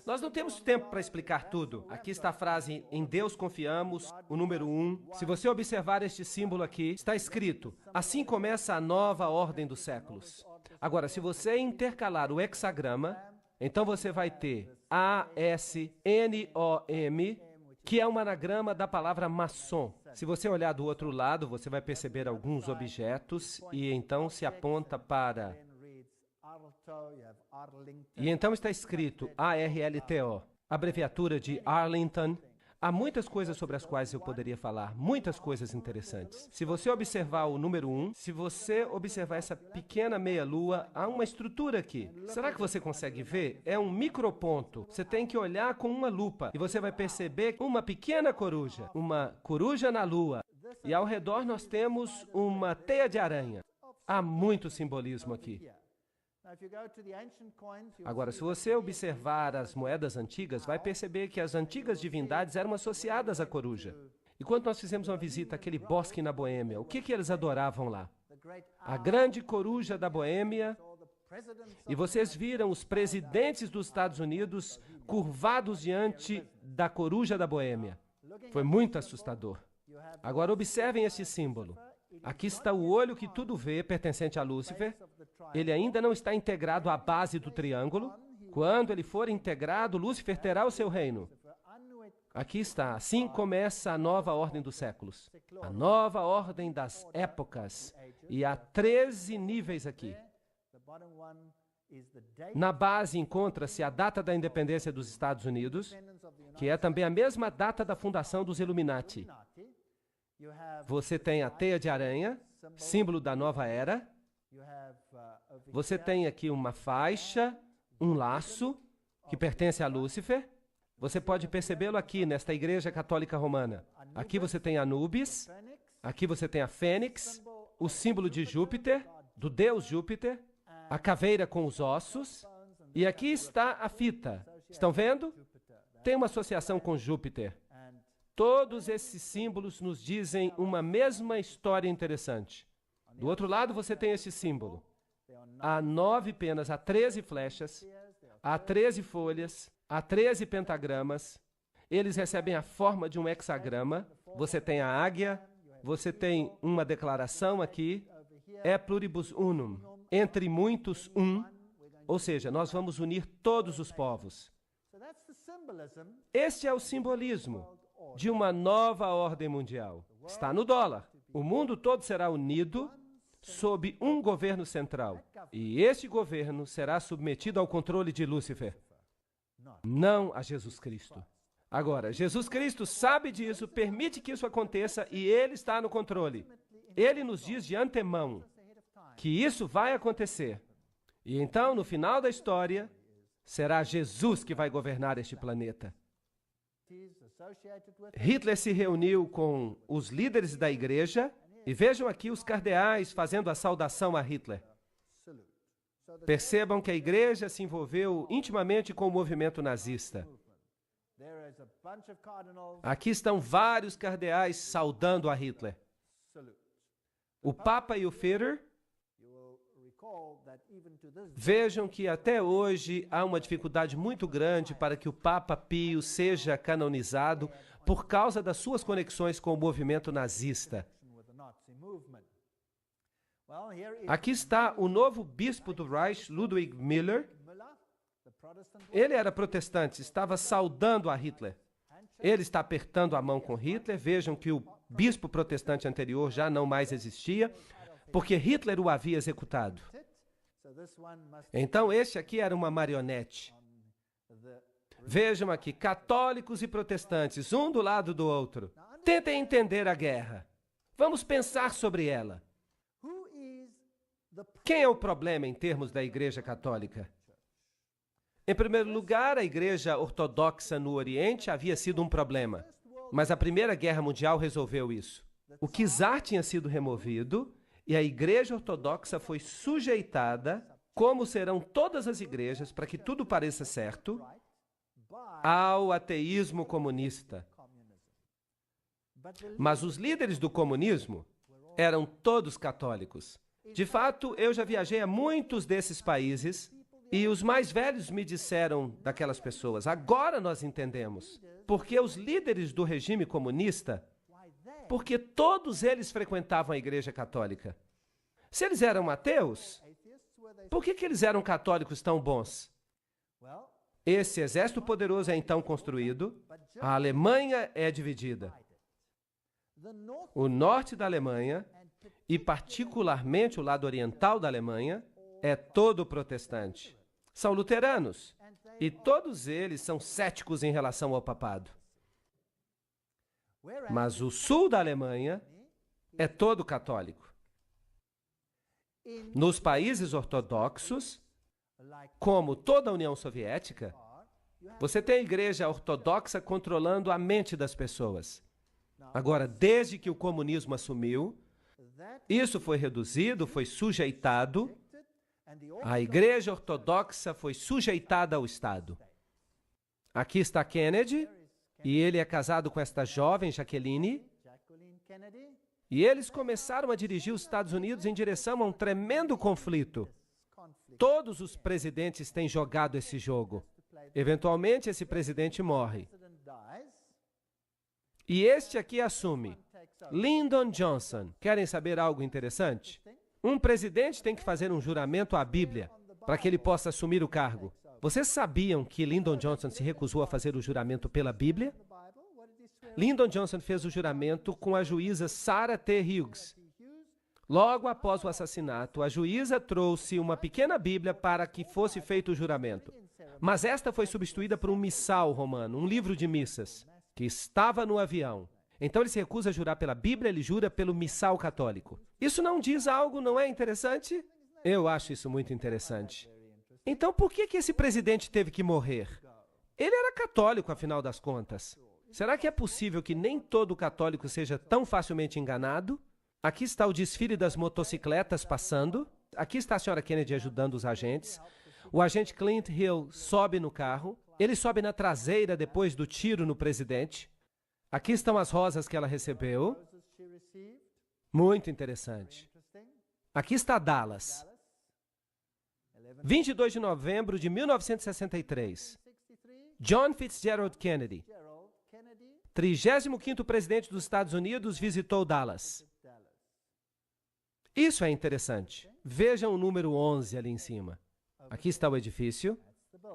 S6: Nós não temos tempo para explicar tudo. Aqui está a frase, em Deus confiamos, o número 1. Se você observar este símbolo aqui, está escrito, assim começa a nova ordem dos séculos. Agora, se você intercalar o hexagrama, então você vai ter A-S-N-O-M, que é um anagrama da palavra maçom. Se você olhar do outro lado, você vai perceber alguns objetos e então se aponta para... E então está escrito ARLTO, abreviatura de Arlington. Há muitas coisas sobre as quais eu poderia falar, muitas coisas interessantes. Se você observar o número 1, se você observar essa pequena meia-lua, há uma estrutura aqui. Será que você consegue ver? É um microponto. Você tem que olhar com uma lupa e você vai perceber uma pequena coruja na lua. E ao redor nós temos uma teia de aranha. Há muito simbolismo aqui. Agora, se você observar as moedas antigas, vai perceber que as antigas divindades eram associadas à coruja. E quando nós fizemos uma visita àquele bosque na Boêmia, o que eles adoravam lá? A grande coruja da Boêmia. E vocês viram os presidentes dos Estados Unidos curvados diante da coruja da Boêmia. Foi muito assustador. Agora, observem este símbolo. Aqui está o olho que tudo vê, pertencente a Lúcifer. Ele ainda não está integrado à base do triângulo. Quando ele for integrado, Lúcifer terá o seu reino. Aqui está. Assim começa a nova ordem dos séculos. A nova ordem das épocas. E há 13 níveis aqui. Na base encontra-se a data da independência dos Estados Unidos, que é também a mesma data da fundação dos Illuminati. Você tem a teia de aranha, símbolo da nova era. Você tem aqui uma faixa, um laço, que pertence a Lúcifer. Você pode percebê-lo aqui, nesta Igreja Católica Romana. Aqui você tem Anubis, aqui você tem a Fênix, o símbolo de Júpiter, do deus Júpiter, a caveira com os ossos, e aqui está a fita. Estão vendo? Tem uma associação com Júpiter. Todos esses símbolos nos dizem uma mesma história interessante. Do outro lado, você tem esse símbolo. Há 9 penas, há 13 flechas, há 13 folhas, há 13 pentagramas. Eles recebem a forma de um hexagrama. Você tem a águia, você tem uma declaração aqui, é pluribus unum, entre muitos um, ou seja, nós vamos unir todos os povos. Este é o simbolismo de uma nova ordem mundial. Está no dólar. O mundo todo será unido sob um governo central. E este governo será submetido ao controle de Lúcifer, não a Jesus Cristo. Agora, Jesus Cristo sabe disso, permite que isso aconteça e Ele está no controle. Ele nos diz de antemão que isso vai acontecer. E então, no final da história, será Jesus que vai governar este planeta. Hitler se reuniu com os líderes da igreja e vejam aqui os cardeais fazendo a saudação a Hitler. Percebam que a igreja se envolveu intimamente com o movimento nazista. Aqui estão vários cardeais saudando a Hitler. O Papa e o Führer. Vejam que até hoje há uma dificuldade muito grande para que o Papa Pio seja canonizado por causa das suas conexões com o movimento nazista. Aqui está o novo bispo do Reich, Ludwig Müller. Ele era protestante, estava saudando a Hitler. Ele está apertando a mão com Hitler. Vejam que o bispo protestante anterior já não mais existia, porque Hitler o havia executado. Então, este aqui era uma marionete. Vejam aqui, católicos e protestantes, um do lado do outro. Tentem entender a guerra. Vamos pensar sobre ela. Quem é o problema em termos da Igreja Católica? Em primeiro lugar, a Igreja Ortodoxa no Oriente havia sido um problema, mas a Primeira Guerra Mundial resolveu isso. O czar tinha sido removido e a Igreja Ortodoxa foi sujeitada, como serão todas as igrejas, para que tudo pareça certo, ao ateísmo comunista. Mas os líderes do comunismo eram todos católicos. De fato, eu já viajei a muitos desses países
S1: E os mais velhos me disseram daquelas pessoas, agora nós entendemos. Porque os líderes do regime comunista, porque todos eles frequentavam a Igreja Católica. Se eles eram ateus, por que eles eram católicos tão bons? Esse exército poderoso é então construído, a Alemanha é dividida. O norte da Alemanha, e particularmente o lado oriental da Alemanha, é todo protestante. São luteranos, e todos eles são céticos em relação ao papado. Mas o sul da Alemanha é todo católico. Nos países ortodoxos, como toda a União Soviética, você tem a igreja ortodoxa controlando a mente das pessoas. Agora, desde que o comunismo assumiu, isso foi reduzido, foi sujeitado. A igreja ortodoxa foi sujeitada ao Estado. Aqui está Kennedy, e ele é casado com esta jovem Jacqueline, e eles começaram a dirigir os Estados Unidos em direção a um tremendo conflito. Todos os presidentes têm jogado esse jogo. Eventualmente, esse presidente morre. E este aqui assume. Lyndon Johnson. Querem saber algo interessante? Um presidente tem que fazer um juramento à Bíblia para que ele possa assumir o cargo. Vocês sabiam que Lyndon Johnson se recusou a fazer o juramento pela Bíblia? Lyndon Johnson fez o juramento com a juíza Sarah T. Hughes. Logo após o assassinato, a juíza trouxe uma pequena Bíblia para que fosse feito o juramento. Mas esta foi substituída por um missal romano, um livro de missas, que estava no avião. Então ele se recusa a jurar pela Bíblia, ele jura pelo missal católico. Isso não diz algo, não é interessante? Eu acho isso muito interessante. Então por que esse presidente teve que morrer? Ele era católico, afinal das contas. Será que é possível que nem todo católico seja tão facilmente enganado? Aqui está o desfile das motocicletas passando. Aqui está a senhora Kennedy ajudando os agentes. O agente Clint Hill sobe no carro. Ele sobe na traseira depois do tiro no presidente. Aqui estão as rosas que ela recebeu. Muito interessante. Aqui está Dallas. 22 de novembro de 1963. John Fitzgerald Kennedy, 35º presidente dos Estados Unidos, visitou Dallas. Isso é interessante. Vejam o número 11 ali em cima. Aqui está o edifício.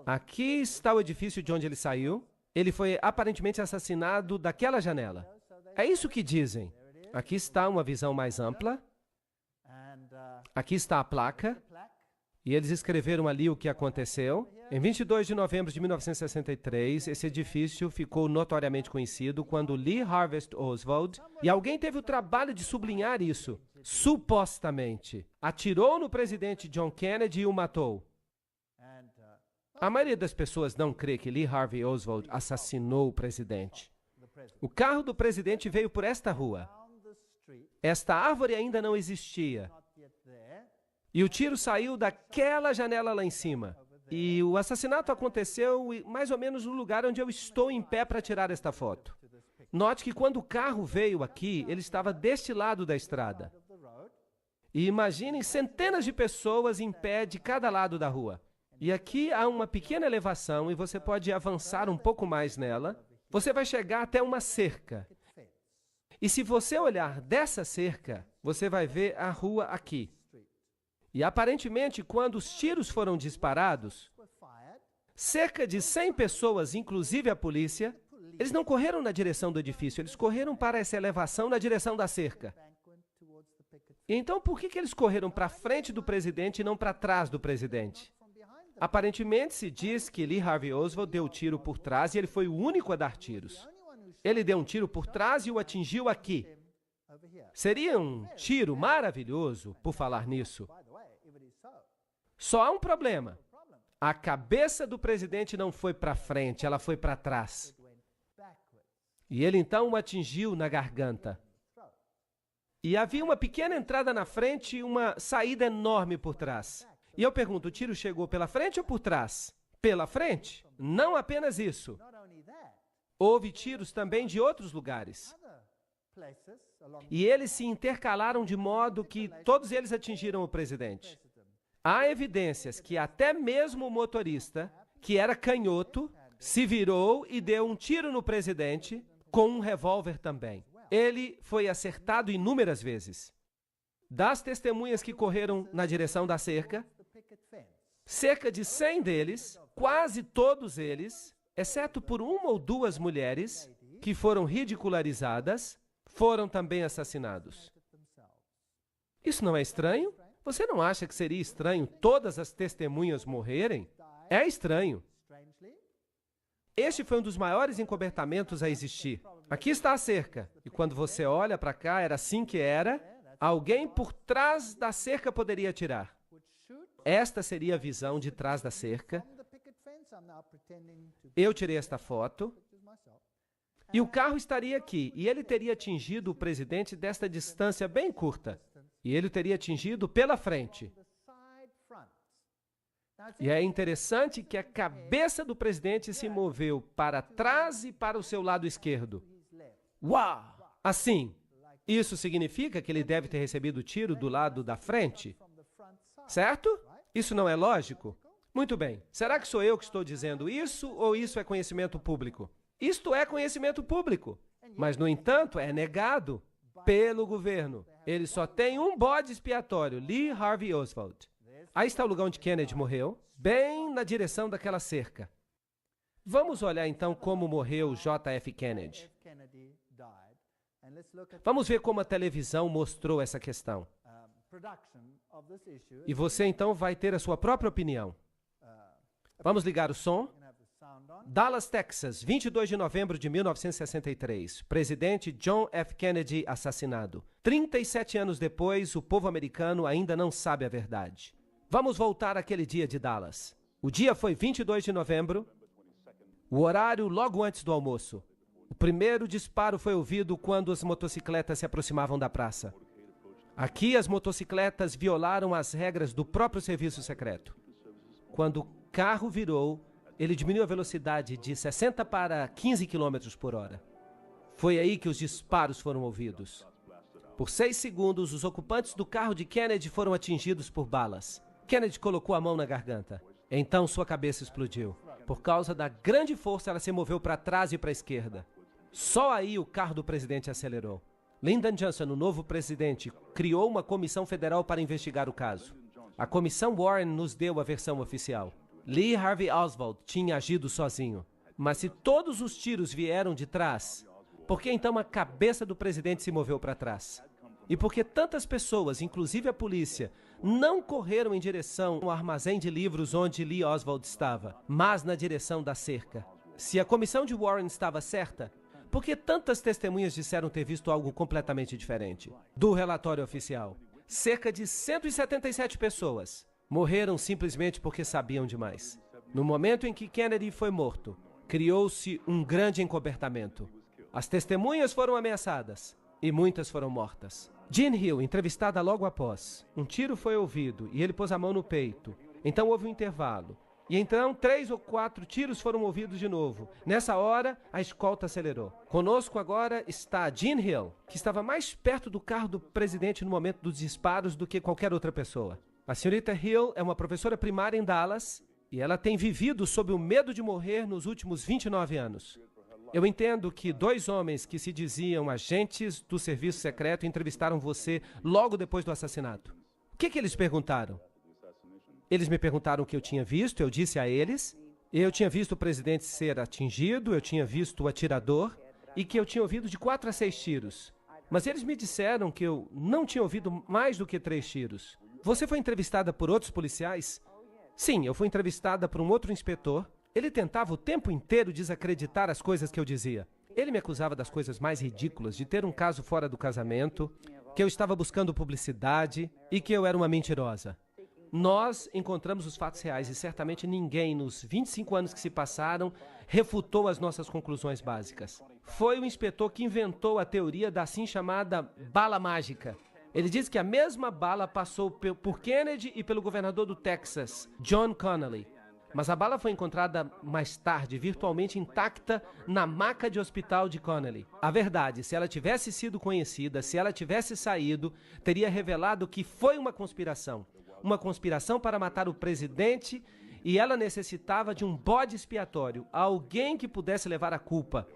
S1: Aqui está o edifício de onde ele saiu. Ele foi aparentemente assassinado daquela janela. É isso que dizem. Aqui está uma visão mais ampla. Aqui está a placa. E eles escreveram ali o que aconteceu. Em 22 de novembro de 1963, esse edifício ficou notoriamente conhecido quando Lee Harvey Oswald, e alguém teve o trabalho de sublinhar isso, supostamente, atirou no presidente John Kennedy e o matou. A maioria das pessoas não crê que Lee Harvey Oswald assassinou o presidente. O carro do presidente veio por esta rua. Esta árvore ainda não existia. E o tiro saiu daquela janela lá em cima. E o assassinato aconteceu mais ou menos no lugar onde eu estou em pé para tirar esta foto. Note que quando o carro veio aqui, ele estava deste lado da estrada. E imaginem centenas de pessoas em pé de cada lado da rua. E aqui há uma pequena elevação e você pode avançar um pouco mais nela. Você vai chegar até uma cerca. E se você olhar dessa cerca, você vai ver a rua aqui. E aparentemente, quando os tiros foram disparados, cerca de 100 pessoas, inclusive a polícia, eles não correram na direção do edifício, eles correram para essa elevação na direção da cerca. E então, por que eles correram para frente do presidente e não para trás do presidente? Aparentemente, se diz que Lee Harvey Oswald deu tiro por trás e ele foi o único a dar tiros. Ele deu um tiro por trás e o atingiu aqui. Seria um tiro maravilhoso, por falar nisso. Só há um problema. A cabeça do presidente não foi para frente, ela foi para trás. E ele então o atingiu na garganta. E havia uma pequena entrada na frente e uma saída enorme por trás. E eu pergunto, o tiro chegou pela frente ou por trás? Pela frente? Não apenas isso. Houve tiros também de outros lugares. E eles se intercalaram de modo que todos eles atingiram o presidente. Há evidências que até mesmo o motorista, que era canhoto, se virou e deu um tiro no presidente com um revólver também. Ele foi acertado inúmeras vezes. Das testemunhas que correram na direção da cerca, cerca de 100 deles, quase todos eles, exceto por uma ou duas mulheres que foram ridicularizadas, foram também assassinados. Isso não é estranho? Você não acha que seria estranho todas as testemunhas morrerem? É estranho. Este foi um dos maiores encobertamentos a existir. Aqui está a cerca. E quando você olha para cá, era assim que era. Alguém por trás da cerca poderia atirar. Esta seria a visão de trás da cerca. Eu tirei esta foto. E o carro estaria aqui. E ele teria atingido o presidente desta distância bem curta. E ele teria atingido pela frente. E é interessante que a cabeça do presidente se moveu para trás e para o seu lado esquerdo. Uau! Assim, isso significa que ele deve ter recebido o tiro do lado da frente? Certo? Isso não é lógico? Muito bem. Será que sou eu que estou dizendo isso ou isso é conhecimento público? Isto é conhecimento público. Mas, no entanto, é negado pelo governo. Ele só tem um bode expiatório, Lee Harvey Oswald. Aí está o lugar onde Kennedy morreu, bem na direção daquela cerca. Vamos olhar então como morreu JF Kennedy. Vamos ver como a televisão mostrou essa questão. E você então vai ter a sua própria opinião. Vamos ligar o som. Dallas, Texas, 22 de novembro de 1963. Presidente John F. Kennedy assassinado. 37 anos depois, o povo americano ainda não sabe a verdade. Vamos voltar àquele dia de Dallas. O dia foi 22 de novembro, o horário logo antes do almoço. O primeiro disparo foi ouvido quando as motocicletas se aproximavam da praça. Aqui, as motocicletas violaram as regras do próprio serviço secreto. Quando o carro virou, ele diminuiu a velocidade de 60 para 15 km por hora. Foi aí que os disparos foram ouvidos. Por 6 segundos, os ocupantes do carro de Kennedy foram atingidos por balas. Kennedy colocou a mão na garganta. Então sua cabeça explodiu. Por causa da grande força, ela se moveu para trás e para a esquerda. Só aí o carro do presidente acelerou. Lyndon Johnson, o novo presidente, criou uma comissão federal para investigar o caso. A comissão Warren nos deu a versão oficial. Lee Harvey Oswald tinha agido sozinho. Mas se todos os tiros vieram de trás, por que então a cabeça do presidente se moveu para trás? E por que tantas pessoas, inclusive a polícia, não correram em direção ao armazém de livros onde Lee Oswald estava, mas na direção da cerca? Se a comissão de Warren estava certa, por que tantas testemunhas disseram ter visto algo completamente diferente? Do relatório oficial, cerca de 177 pessoas morreram simplesmente porque sabiam demais. No momento em que Kennedy foi morto, criou-se um grande encobertamento. As testemunhas foram ameaçadas e muitas foram mortas. Jean Hill, entrevistada logo após. Um tiro foi ouvido e ele pôs a mão no peito. Então houve um intervalo. E então 3 ou 4 tiros foram ouvidos de novo. Nessa hora, a escolta acelerou. Conosco agora está Jean Hill, que estava mais perto do carro do presidente no momento dos disparos do que qualquer outra pessoa. A senhorita Hill é uma professora primária em Dallas e ela tem vivido sob o medo de morrer nos últimos 29 anos. Eu entendo que 2 homens que se diziam agentes do serviço secreto entrevistaram você logo depois do assassinato. O que eles perguntaram? Eles me perguntaram o que eu tinha visto, eu disse a eles. Eu tinha visto o presidente ser atingido, eu tinha visto o atirador e que eu tinha ouvido de 4 a 6 tiros. Mas eles me disseram que eu não tinha ouvido mais do que 3 tiros. Você foi entrevistada por outros policiais? Sim, eu fui entrevistada por um outro inspetor. Ele tentava o tempo inteiro desacreditar as coisas que eu dizia. Ele me acusava das coisas mais ridículas, de ter um caso fora do casamento, que eu estava buscando publicidade e que eu era uma mentirosa. Nós encontramos os fatos reais e certamente ninguém, nos 25 anos que se passaram, refutou as nossas conclusões básicas. Foi o inspetor que inventou a teoria da assim chamada bala mágica. Ele diz que a mesma bala passou por Kennedy e pelo governador do Texas, John Connally. Mas a bala foi encontrada mais tarde, virtualmente intacta, na maca de hospital de Connally. A verdade, se ela tivesse sido conhecida, se ela tivesse saído, teria revelado que foi uma conspiração.
S6: uma conspiração para matar o presidente e ela necessitava de um bode expiatório, alguém que pudesse levar a culpa.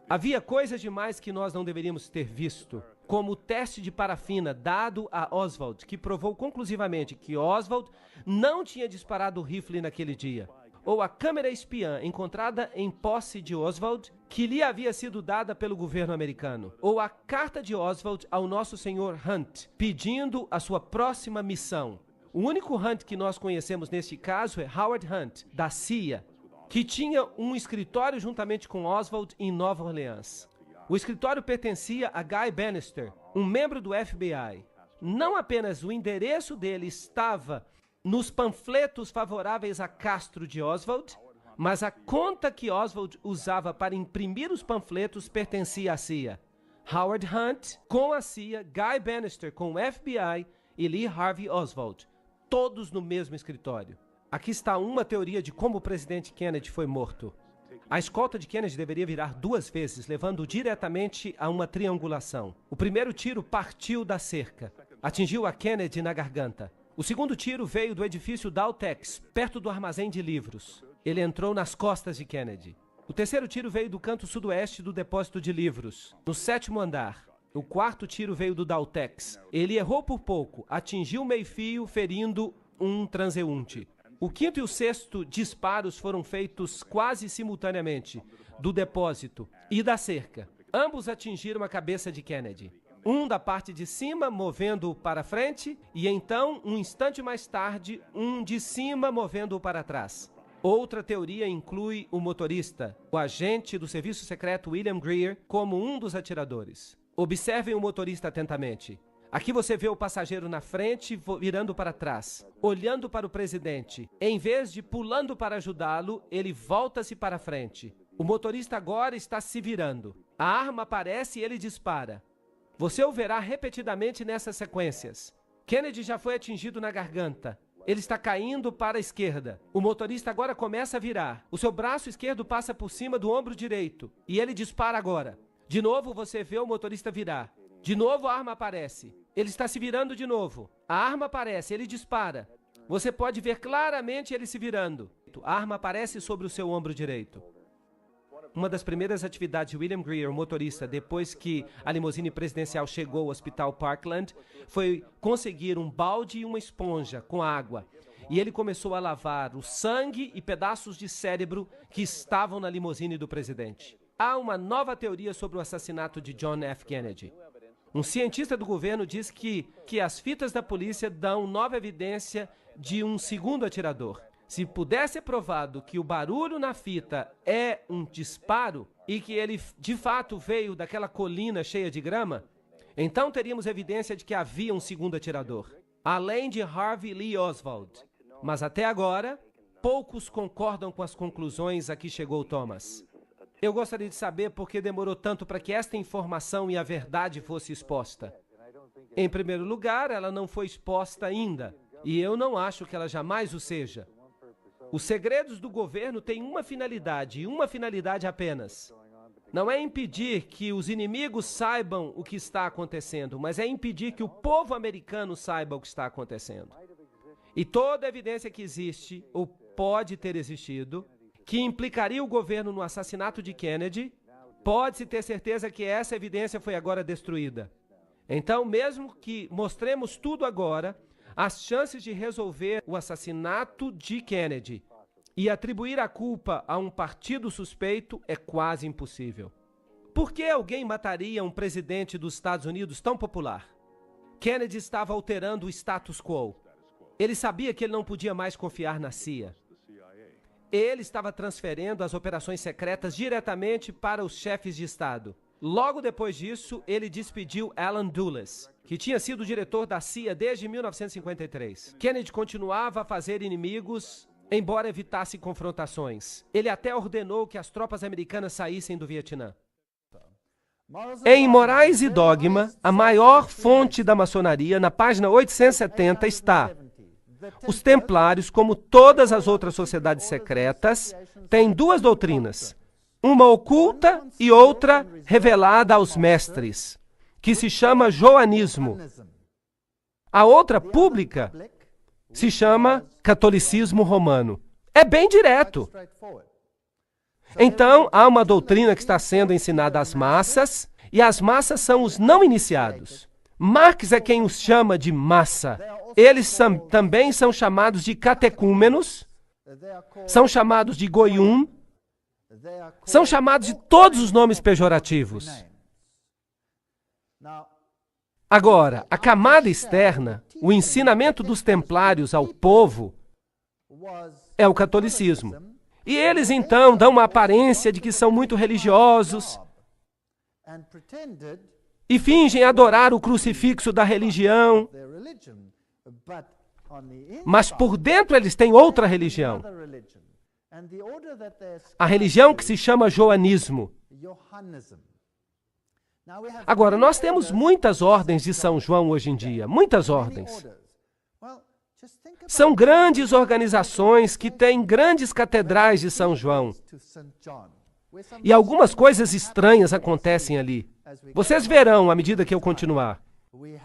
S6: Havia coisas demais que nós não deveríamos ter visto, como o teste de parafina dado a Oswald, que provou conclusivamente que Oswald não tinha disparado o rifle naquele dia. Ou a câmera espiã encontrada em posse de Oswald, que lhe havia sido dada pelo governo americano. Ou a carta de Oswald ao nosso senhor Hunt, pedindo a sua próxima missão. O único Hunt que nós conhecemos neste caso é Howard Hunt, da CIA, que tinha um escritório juntamente com Oswald em Nova Orleans. O escritório pertencia a Guy Bannister, um membro do FBI. Não apenas o endereço dele estava nos panfletos favoráveis a Castro de Oswald, mas a conta que Oswald usava para imprimir os panfletos pertencia à CIA. Howard Hunt com a CIA, Guy Bannister com o FBI e Lee Harvey Oswald, todos no mesmo escritório. Aqui está uma teoria de como o presidente Kennedy foi morto. A escolta de Kennedy deveria virar 2 vezes, levando diretamente a uma triangulação. O primeiro tiro partiu da cerca, atingiu a Kennedy na garganta. O segundo tiro veio do edifício Daltex, perto do armazém de livros. Ele entrou nas costas de Kennedy. O terceiro tiro veio do canto sudoeste do depósito de livros, no 7º andar. O quarto tiro veio do Daltex. Ele errou por pouco, atingiu o meio-fio, ferindo um transeunte. O quinto e o sexto disparos foram feitos quase simultaneamente, do depósito e da cerca. Ambos atingiram a cabeça de Kennedy. Um da parte de cima, movendo-o para frente, e então, um instante mais tarde, um de cima, movendo-o para trás. Outra teoria inclui o motorista, o agente do serviço secreto William Greer, como um dos atiradores. Observem o motorista atentamente. Aqui você vê o passageiro na frente, virando para trás, olhando para o presidente. Em vez de pulando para ajudá-lo, ele volta-se para frente. O motorista agora está se virando. A arma aparece e ele dispara. Você o verá repetidamente nessas sequências. Kennedy já foi atingido na garganta. Ele está caindo para a esquerda. O motorista agora começa a virar. O seu braço esquerdo passa por cima do ombro direito. E ele dispara agora. De novo você vê o motorista virar. De novo a arma aparece. Ele está se virando de novo. A arma aparece, ele dispara. Você pode ver claramente ele se virando. A arma aparece sobre o seu ombro direito. Uma das primeiras atividades de William Greer, o motorista, depois que a limusine presidencial chegou ao Hospital Parkland, foi conseguir um balde e uma esponja com água. E ele começou a lavar o sangue e pedaços de cérebro que estavam na limusine do presidente. Há uma nova teoria sobre o assassinato de John F. Kennedy. Um cientista do governo diz que as fitas da polícia dão nova evidência de um segundo atirador. Se pudesse ser provado que o barulho na fita é um disparo e que ele de fato veio daquela colina cheia de grama, então teríamos evidência de que havia um segundo atirador, além de Harvey Lee Oswald. Mas até agora, poucos concordam com as conclusões a que chegou Thomas. Eu gostaria de saber por que demorou tanto para que esta informação e a verdade fosse exposta. Em primeiro lugar, ela não foi exposta ainda, e eu não acho que ela jamais o seja. Os segredos do governo têm uma finalidade, e uma finalidade apenas. Não é impedir que os inimigos saibam o que está acontecendo, mas é impedir que o povo americano saiba o que está acontecendo. E toda a evidência que existe, ou pode ter existido, que implicaria o governo no assassinato de Kennedy, pode-se ter certeza que essa evidência foi agora destruída. Então, mesmo que mostremos tudo agora, as chances de resolver o assassinato de Kennedy e atribuir a culpa a um partido suspeito é quase impossível. Por que alguém mataria um presidente dos Estados Unidos tão popular? Kennedy estava alterando o status quo. Ele sabia que ele não podia mais confiar na CIA. Ele estava transferindo as operações secretas diretamente para os chefes de Estado. Logo depois disso, ele despediu Alan Dulles, que tinha sido diretor da CIA desde 1953. Kennedy continuava a fazer inimigos, embora evitasse confrontações. Ele até ordenou que as tropas americanas saíssem do Vietnã. Em Morais e Dogma, a maior fonte da maçonaria, na página 870, está: os templários, como todas as outras sociedades secretas, têm 2 doutrinas, uma oculta e outra revelada aos mestres, que se chama joanismo. A outra pública
S1: se chama catolicismo romano. É bem direto. Então, há uma doutrina que está sendo ensinada às massas, e as massas são os não iniciados. Marx é quem os chama de massa. Eles também são chamados de catecúmenos, são chamados de goium, são chamados de todos os nomes pejorativos. Agora, a camada externa, o ensinamento dos templários ao povo, é o catolicismo. E eles, então, dão uma aparência de que são muito religiosos e fingem adorar o crucifixo da religião, mas por dentro eles têm outra religião. A religião que se chama joanismo. Agora, nós temos muitas ordens de São João hoje em dia, muitas ordens. São grandes organizações que têm grandes catedrais de São João. E algumas coisas estranhas acontecem ali. Vocês verão à medida que eu continuar.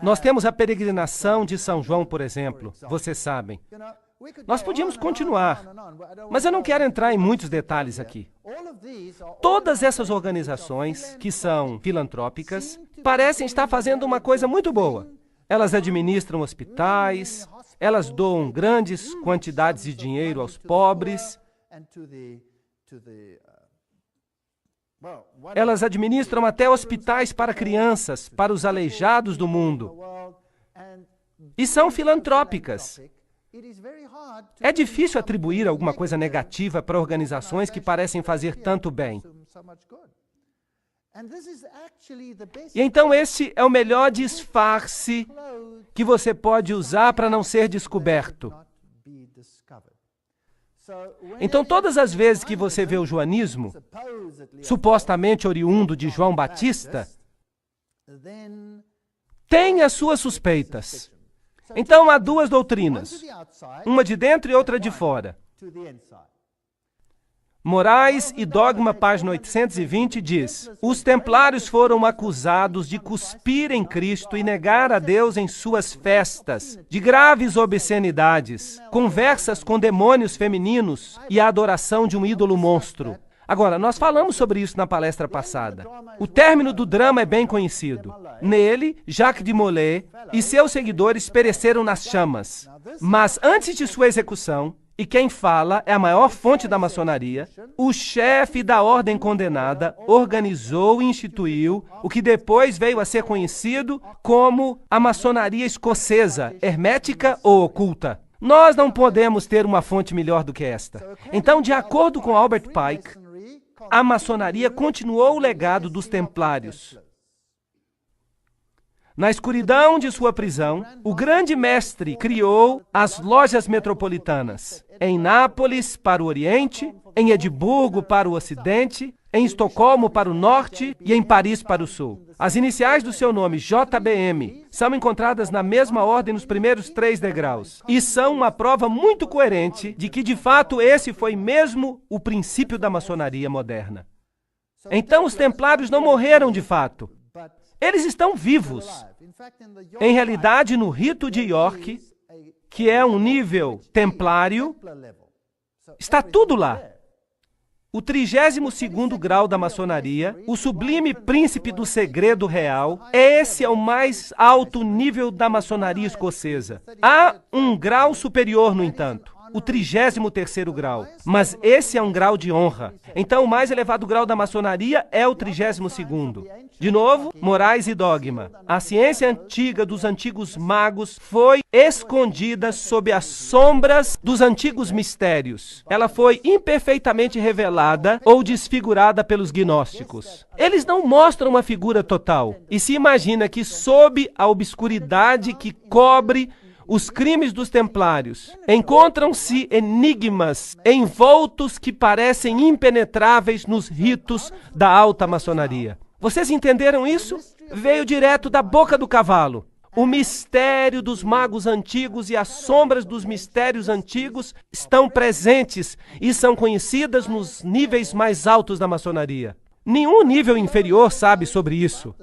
S1: Nós temos a peregrinação de São João, por exemplo, vocês sabem. Nós podíamos continuar, mas eu não quero entrar em muitos detalhes aqui. Todas essas organizações, que são filantrópicas, parecem estar fazendo uma coisa muito boa. Elas administram hospitais, elas doam grandes quantidades de dinheiro aos pobres, elas administram até hospitais para crianças, para os aleijados do mundo. E são filantrópicas. É difícil atribuir alguma coisa negativa para organizações que parecem fazer tanto bem. E então esse é o melhor disfarce que você pode usar para não ser descoberto. Então todas as vezes que você vê o joanismo, supostamente oriundo de João Batista, tem as suas suspeitas. Então há duas doutrinas, uma de dentro e outra de fora. Morais e Dogma, página 820, diz: os templários foram acusados de cuspir em Cristo e negar a Deus em suas festas, de graves obscenidades, conversas com demônios femininos e a adoração de um ídolo monstro. Agora, nós falamos sobre isso na palestra passada. O término do drama é bem conhecido. Nele, Jacques de Molay e seus seguidores pereceram nas chamas. Mas antes de sua execução, e quem fala é a maior fonte da maçonaria, o chefe da ordem condenada organizou e instituiu o que depois veio a ser conhecido como a maçonaria escocesa, hermética ou oculta. Nós não podemos ter uma fonte melhor do que esta. Então, de acordo com Albert Pike, a maçonaria continuou o legado dos templários. Na escuridão de sua prisão, o grande mestre criou as lojas metropolitanas, em Nápoles para o Oriente, em Edimburgo para o Ocidente, em Estocolmo para o Norte e em Paris para o Sul. As iniciais do seu nome, JBM, são encontradas na mesma ordem nos primeiros 3 degraus e são uma prova muito coerente de que, de fato, esse foi mesmo o princípio da maçonaria moderna. Então, os templários não morreram de fato. Eles estão vivos. Em realidade, no rito de York, que é um nível templário, está tudo lá. O 32º grau da maçonaria, o sublime príncipe do segredo real, esse é o mais alto nível da maçonaria escocesa. Há um grau superior, no entanto, o 33º grau, mas esse é um grau de honra. Então, o mais elevado grau da maçonaria é o 32º. De novo, Morais e Dogma. A ciência antiga dos antigos magos foi escondida sob as sombras dos antigos mistérios. Ela foi imperfeitamente revelada ou desfigurada pelos gnósticos. Eles não mostram uma figura total e se imagina que sob a obscuridade que cobre os crimes dos templários, encontram-se enigmas envoltos que parecem impenetráveis nos ritos da alta maçonaria. Vocês entenderam isso? Veio direto da boca do cavalo. O mistério dos magos antigos e as sombras dos mistérios antigos estão presentes e são conhecidas nos níveis mais altos da maçonaria. Nenhum nível inferior sabe sobre isso.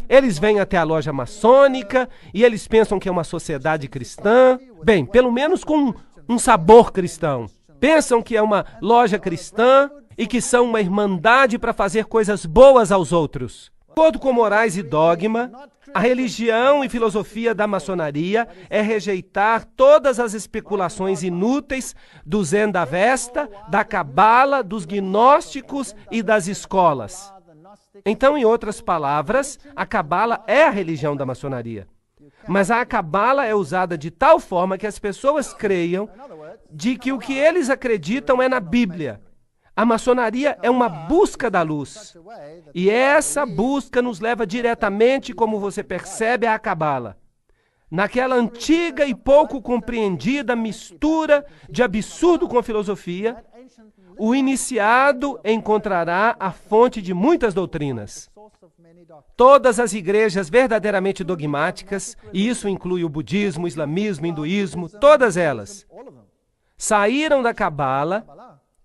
S1: Eles vêm até a loja maçônica e eles pensam que é uma sociedade cristã. Bem, pelo menos com um sabor cristão. Pensam que é uma loja cristã e que são uma irmandade para fazer coisas boas aos outros. De acordo com morais e dogma, a religião e filosofia da maçonaria é rejeitar todas as especulações inúteis do Zen da Vesta, da Cabala, dos gnósticos e das escolas. Então, em outras palavras, a Cabala é a religião da maçonaria. Mas a Cabala é usada de tal forma que as pessoas creiam de que o que eles acreditam é na Bíblia. A maçonaria é uma busca da luz. E essa busca nos leva diretamente, como você percebe, à Cabala. Naquela antiga e pouco compreendida mistura de absurdo com filosofia, o iniciado encontrará a fonte de muitas doutrinas. Todas as igrejas verdadeiramente dogmáticas, e isso inclui o budismo, o islamismo, o hinduísmo, todas elas, saíram da Cabala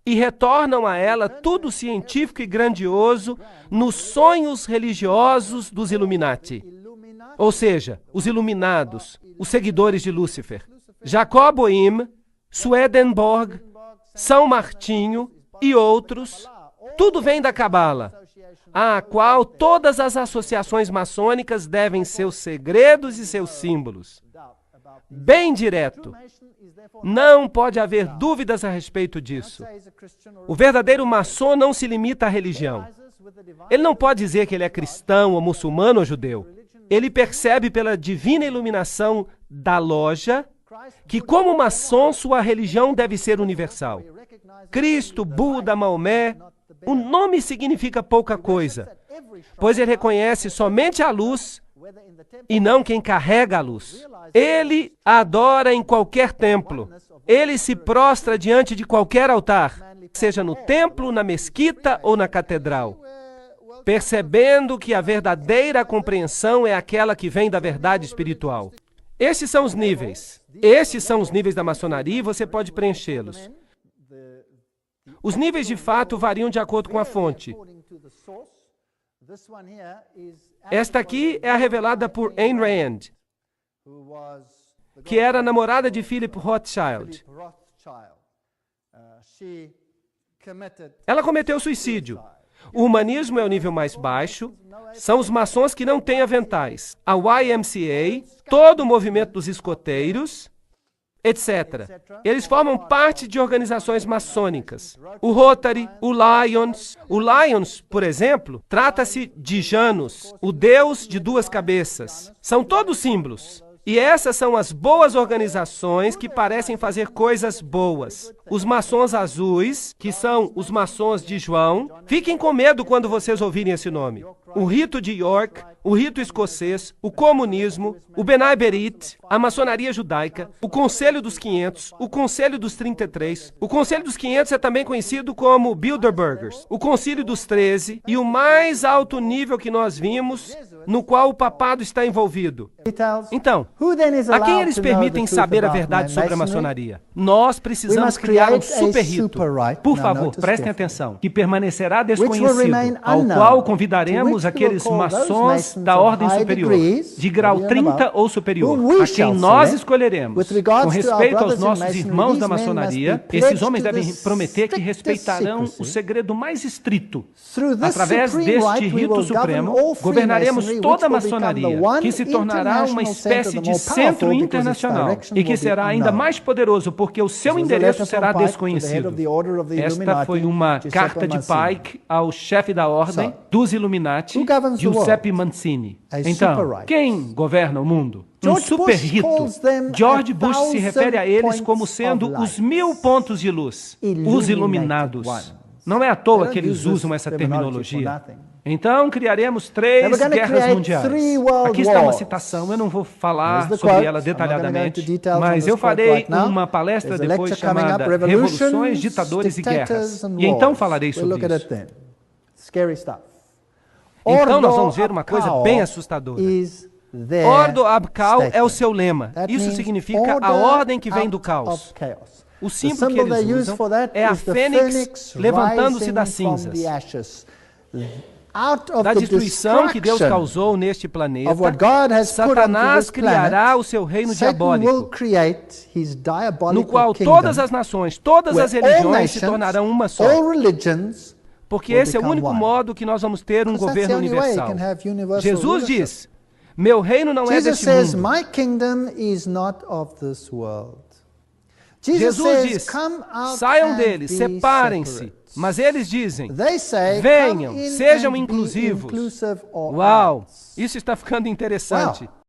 S1: e retornam a ela tudo científico e grandioso nos sonhos religiosos dos Illuminati. Ou seja, os iluminados, os seguidores de Lúcifer. Jacob Boehme, Swedenborg, São Martinho e outros, tudo vem da Cabala, a qual todas as associações maçônicas devem seus segredos e seus símbolos. Bem direto. Não pode haver dúvidas a respeito disso. O verdadeiro maçom não se limita à religião. Ele não pode dizer que ele é cristão, ou muçulmano, ou judeu. Ele percebe pela divina iluminação da loja que, como maçom, sua religião deve ser universal. Cristo, Buda, Maomé, o nome significa pouca coisa, pois ele reconhece somente a luz e não quem carrega a luz. Ele a adora em qualquer templo. Ele se prostra diante de qualquer altar, seja no templo, na mesquita ou na catedral, percebendo que a verdadeira compreensão é aquela que vem da verdade espiritual. Esses são os níveis. Esses são os níveis da maçonaria e você pode preenchê-los. Os níveis de fato variam de acordo com a fonte. Esta aqui é a revelada por Ayn Rand, que era namorada de Philip Rothschild. Ela cometeu suicídio. O humanismo é o nível mais baixo, são os maçons que não têm aventais. A YMCA, todo o movimento dos escoteiros, etc. Eles formam parte de organizações maçônicas. O Rotary, o Lions. O Lions, por exemplo, trata-se de Janus, o deus de duas cabeças. São todos símbolos. E essas são as boas organizações que parecem fazer coisas boas. Os maçons azuis, que são os maçons de João, fiquem com medo quando vocês ouvirem esse nome. O rito de York, o rito escocês, o comunismo, o Benai Berit, a maçonaria judaica, o Conselho dos 500, o Conselho dos 33. O Conselho dos 500 é também conhecido como Bilderbergers, o Concílio dos 13 e o mais alto nível que nós vimos, no qual o papado está envolvido. Então, a quem eles permitem saber a verdade sobre a maçonaria? Nós precisamos criar um super rito. Por favor, prestem atenção, que permanecerá desconhecido, ao qual convidaremos aqueles maçons da ordem superior, de grau 30 ou superior, a quem nós escolheremos. Com respeito aos nossos irmãos da maçonaria, esses homens devem prometer que respeitarão o segredo mais estrito. Através deste rito supremo, governaremos toda a maçonaria, que se tornará uma espécie de centro internacional e que será ainda mais poderoso porque o seu endereço será desconhecido. Esta foi uma carta de Pike ao chefe da ordem dos Illuminati, Giuseppe Mazzini. Então, quem governa o mundo? Um super rito. George Bush se refere a eles como sendo os 1000 pontos de luz, os iluminados. Não é à toa que eles usam essa terminologia. Então, criaremos 3 guerras mundiais. Aqui está uma citação, eu não vou falar sobre ela detalhadamente, mas eu farei uma palestra depois chamada Revoluções, Ditadores e Guerras. E então falarei sobre isso. Então nós vamos ver uma coisa bem assustadora. Ordo ab Chao é o seu lema. Isso significa a ordem que vem do caos. O símbolo que eles usam é a fênix levantando-se das cinzas.
S8: out of
S6: da
S8: the
S6: destruição que Deus
S8: destruction
S6: causou neste
S8: of
S6: planeta,
S8: what God has put onto
S6: Satanás
S8: this
S6: criará
S8: planet,
S6: o seu reino
S8: Satan will
S6: diabólico,
S8: create his
S6: no
S8: diabolical
S6: qual
S8: kingdom,
S6: todas as nações, todas as
S8: where all
S6: religiões se
S8: nations,
S6: tornarão uma só.
S8: all religions,
S6: Porque
S8: will
S6: esse é o
S8: become
S6: único
S8: one.
S6: modo que nós vamos ter um
S8: Because that's
S6: governo
S8: the only way you
S6: universal.
S8: can have universal
S6: Jesus
S8: rulership.
S6: diz, meu reino não é
S8: Jesus
S6: deste
S8: says,
S6: mundo.
S8: my kingdom is not of this world. Jesus
S6: Jesus
S8: says,
S6: diz,
S8: come out
S6: saiam
S8: and
S6: deles,
S8: be
S6: separem-se.
S8: separate.
S6: Mas eles dizem,
S8: They say,
S6: venham,
S8: come in
S6: sejam
S8: and be
S6: inclusivos.
S8: inclusive or
S6: Uau,
S8: else.
S6: isso está ficando interessante.
S8: Wow.